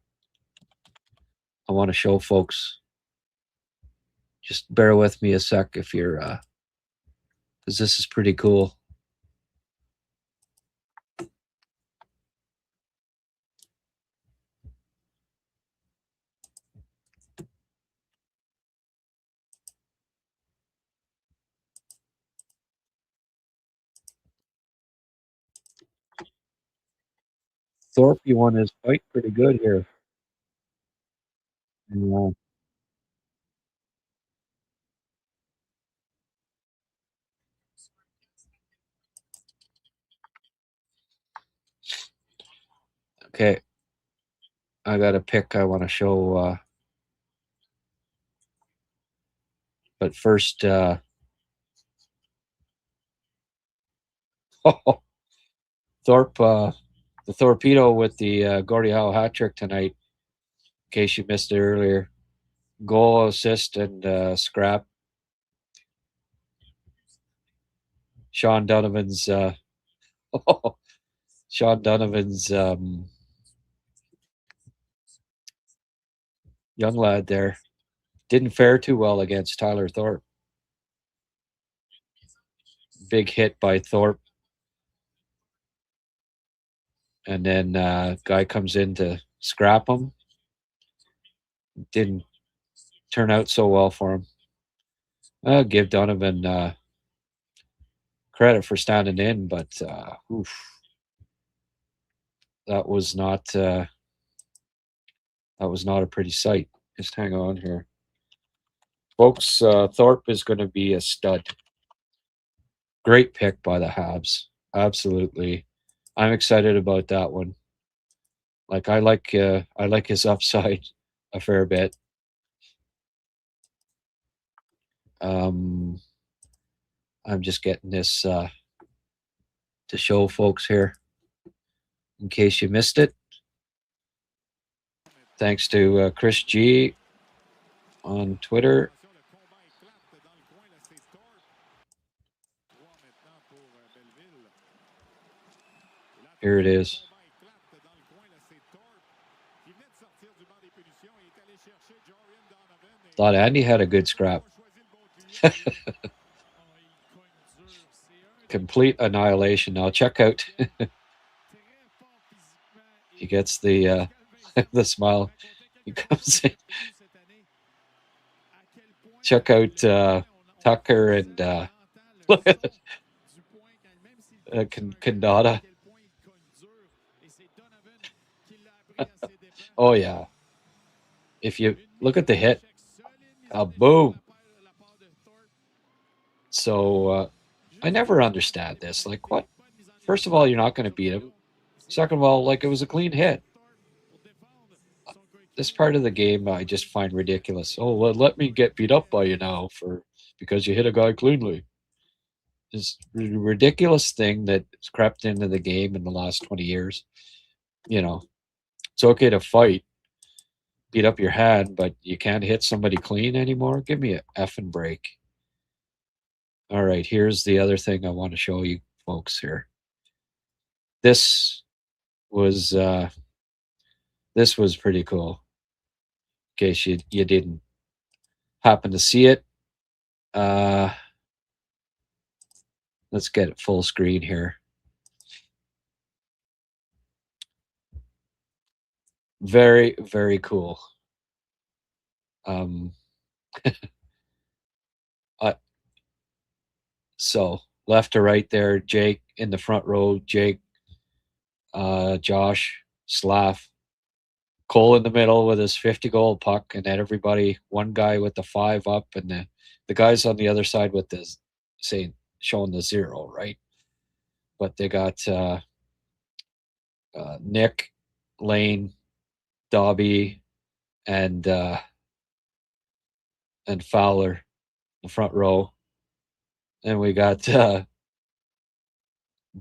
I want to show folks. Just bear with me a sec if you're, because this is pretty cool. Thorpe, you won his fight pretty good here. Yeah. Okay. I got a pick I want to show. But first, Thorpe, the torpedo with the Gordie Howe hat trick tonight, in case you missed it earlier. Goal, assist, and scrap. Sean Donovan's young lad there didn't fare too well against Tyler Thorpe. Big hit by Thorpe. And then guy comes in to scrap him. Didn't turn out so well for him. I'll give Donovan credit for standing in, but that was not a pretty sight. Just hang on here, folks. Thorpe is going to be a stud. Great pick by the Habs. Absolutely, I'm excited about that one. Like I like his upside a fair bit. I'm just getting this to show folks here, in case you missed it. Thanks to Chris G on Twitter. Here it is. Thought Andy had a good scrap. Complete annihilation. Now check out. He gets the the smile. He comes in. Check out Tucker and look at Kandata. Oh yeah. If you look at the hit, boom. So I never understand this. Like, what? First of all, you're not going to beat him. Second of all, like, it was a clean hit. This part of the game I just find ridiculous. Oh, well, let me get beat up by you now because you hit a guy cleanly. This ridiculous thing that's crept into the game in the last 20 years. You know, it's okay to fight, beat up your hand, but you can't hit somebody clean anymore. Give me an effing break. All right, here's the other thing I want to show you folks here. This was pretty cool. In case you didn't happen to see it. Let's get it full screen here. Very, very cool. So left to right there, Jake in the front row, Jake, Josh, Slav, Cole in the middle with his 50-goal puck, and then everybody, one guy with the 5 up, and the guys on the other side with showing the 0, right? But they got Nick, Lane, Dobby, and Fowler in the front row. And we got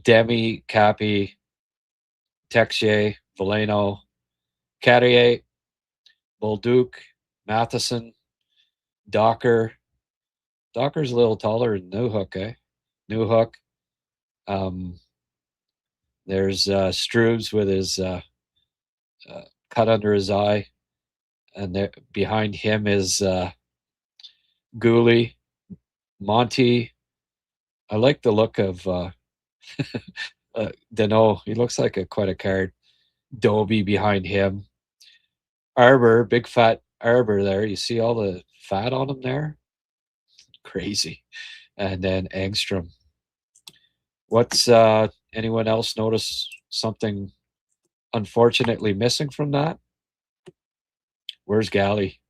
Demi, Cappy, Texier, Valeno, Carrier, Bolduc, Matheson, Docker. Docker's a little taller than Newhook, eh? Newhook. There's Struves with his cut under his eye. And there, behind him is Goalie, Monty. I like the look of Deneau. He looks like quite a card. Dobie behind him. Arbor, big fat Arbor there. You see all the fat on him there? Crazy. And then Engstrom. What's anyone else notice something unfortunately missing from that? Where's Galley?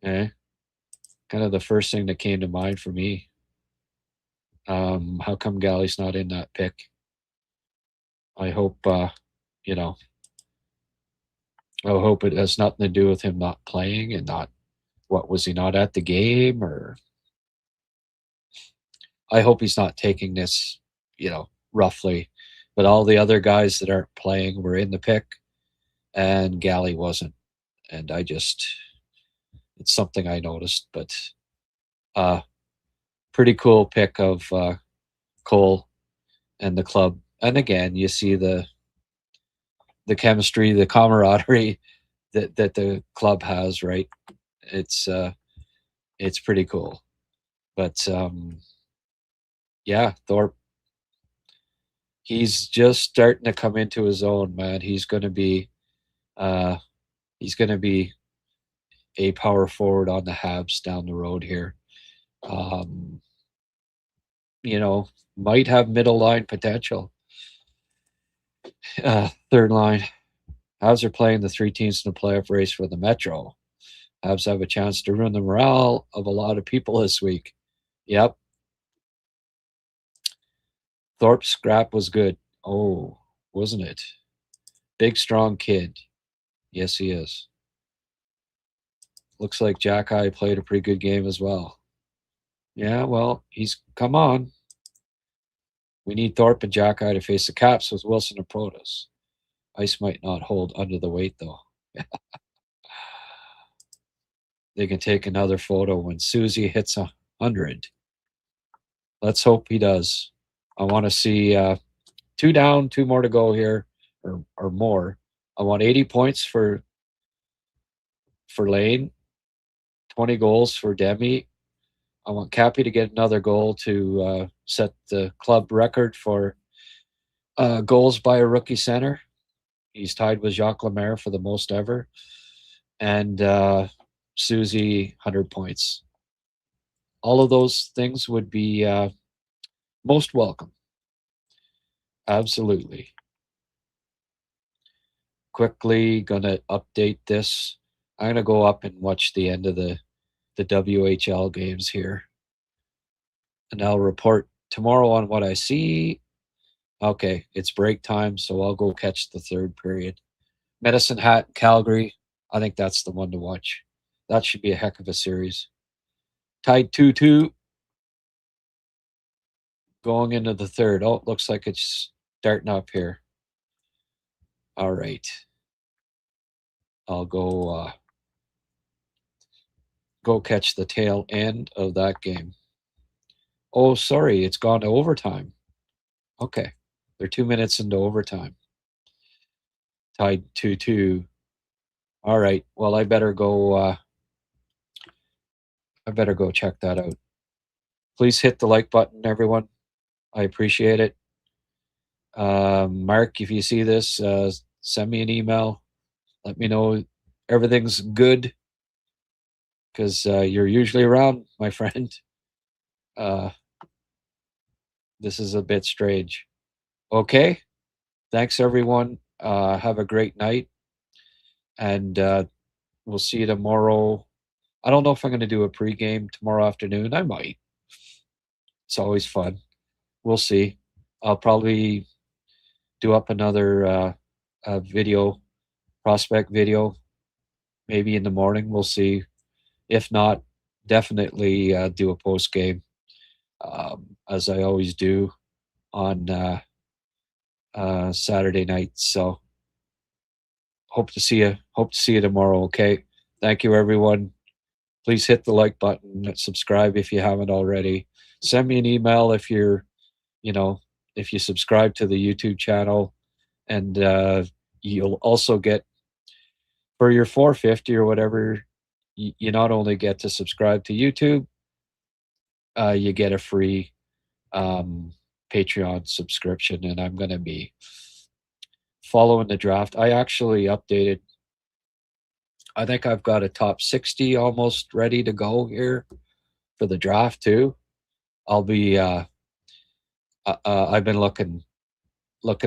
Eh? Kind of the first thing that came to mind for me. How come Galley's not in that pick? I hope, I hope it has nothing to do with him not playing and not, was he not at the game? Or I hope he's not taking this, roughly. But all the other guys that aren't playing were in the pick, and Galley wasn't. And it's something I noticed. But pretty cool pick of Cole and the club. And again, you see the chemistry, the camaraderie that the club has, right? It's pretty cool. But yeah, Thorpe, he's just starting to come into his own, man. He's going to be a power forward on the Habs down the road here. Might have middle line potential. Third line. Habs are playing the 3 teams in the playoff race for the Metro. Habs have a chance to ruin the morale of a lot of people this week. Yep. Thorpe's scrap was good. Oh, wasn't it? Big, strong kid. Yes, he is. Looks like Jack-Eye played a pretty good game as well. Yeah, well, come on. We need Thorpe and Jack-Eye to face the Caps with Wilson and Protas. Ice might not hold under the weight, though. They can take another photo when Susie hits 100. Let's hope he does. I want to see 2 down, 2 more to go here, or more. I want 80 points for Lane, 20 goals for Demi. I want Cappy to get another goal to set the club record for goals by a rookie center. He's tied with Jacques Lemaire for the most ever. And Susie, 100 points. All of those things would be most welcome. Absolutely. Quickly going to update this. I'm going to go up and watch the end of the WHL games here. And I'll report tomorrow on what I see. Okay, it's break time, so I'll go catch the 3rd period. Medicine Hat, Calgary. I think that's the one to watch. That should be a heck of a series. Tied 2-2. Going into the 3rd. Oh, it looks like it's starting up here. All right. I'll go catch the tail end of that game. Oh, sorry, it's gone to overtime. Okay. They're 2 minutes into overtime. Tied 2-2. All right. Well, I better go check that out. Please hit the like button, everyone. I appreciate it. Mark, if you see this, send me an email. Let me know everything's good, because you're usually around, my friend. This is a bit strange. Okay. Thanks, everyone. Have a great night. And we'll see you tomorrow. I don't know if I'm going to do a pregame tomorrow afternoon. I might. It's always fun. We'll see. I'll probably do up another video, prospect video, maybe in the morning. We'll see. If not, definitely do a post game, as I always do on Saturday nights. So hope to see you. Hope to see you tomorrow. Okay. Thank you, everyone. Please hit the like button. Subscribe if you haven't already. Send me an email if you're, if you subscribe to the YouTube channel, and you'll also get, for your $4.50 or whatever, you not only get to subscribe to YouTube, you get a free Patreon subscription, and I'm going to be following the draft. I actually updated. I think I've got a top 60 almost ready to go here for the draft too. I'll be. I've been looking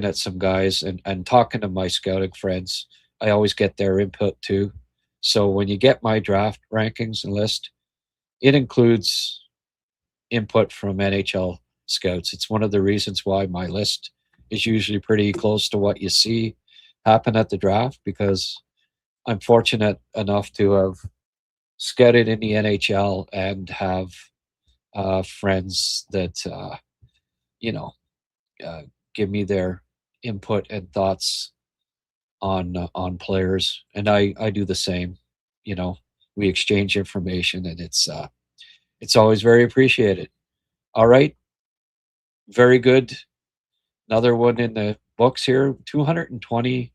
at some guys and talking to my scouting friends. I always get their input too. So when you get my draft rankings and list, it includes input from NHL scouts. It's one of the reasons why my list is usually pretty close to what you see happen at the draft, because I'm fortunate enough to have scouted in the NHL and have friends that give me their input and thoughts on players, and I do the same. We exchange information, and it's always very appreciated. All right, very good. Another one in the books here. 220.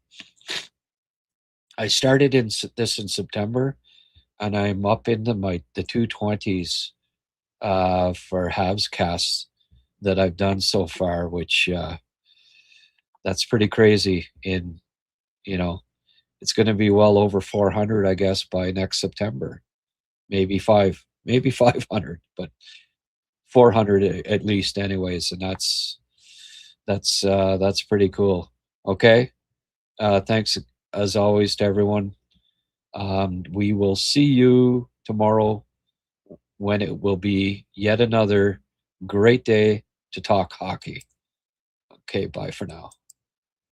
I started this in September, and I'm up into the 220s for HabsCasts that I've done so far, which that's pretty crazy. It's going to be well over 400, I guess, by next September. Maybe 500, but 400 at least, anyways. And that's pretty cool. Okay. Thanks as always to everyone. We will see you tomorrow when it will be yet another great day to talk hockey. Okay, bye for now.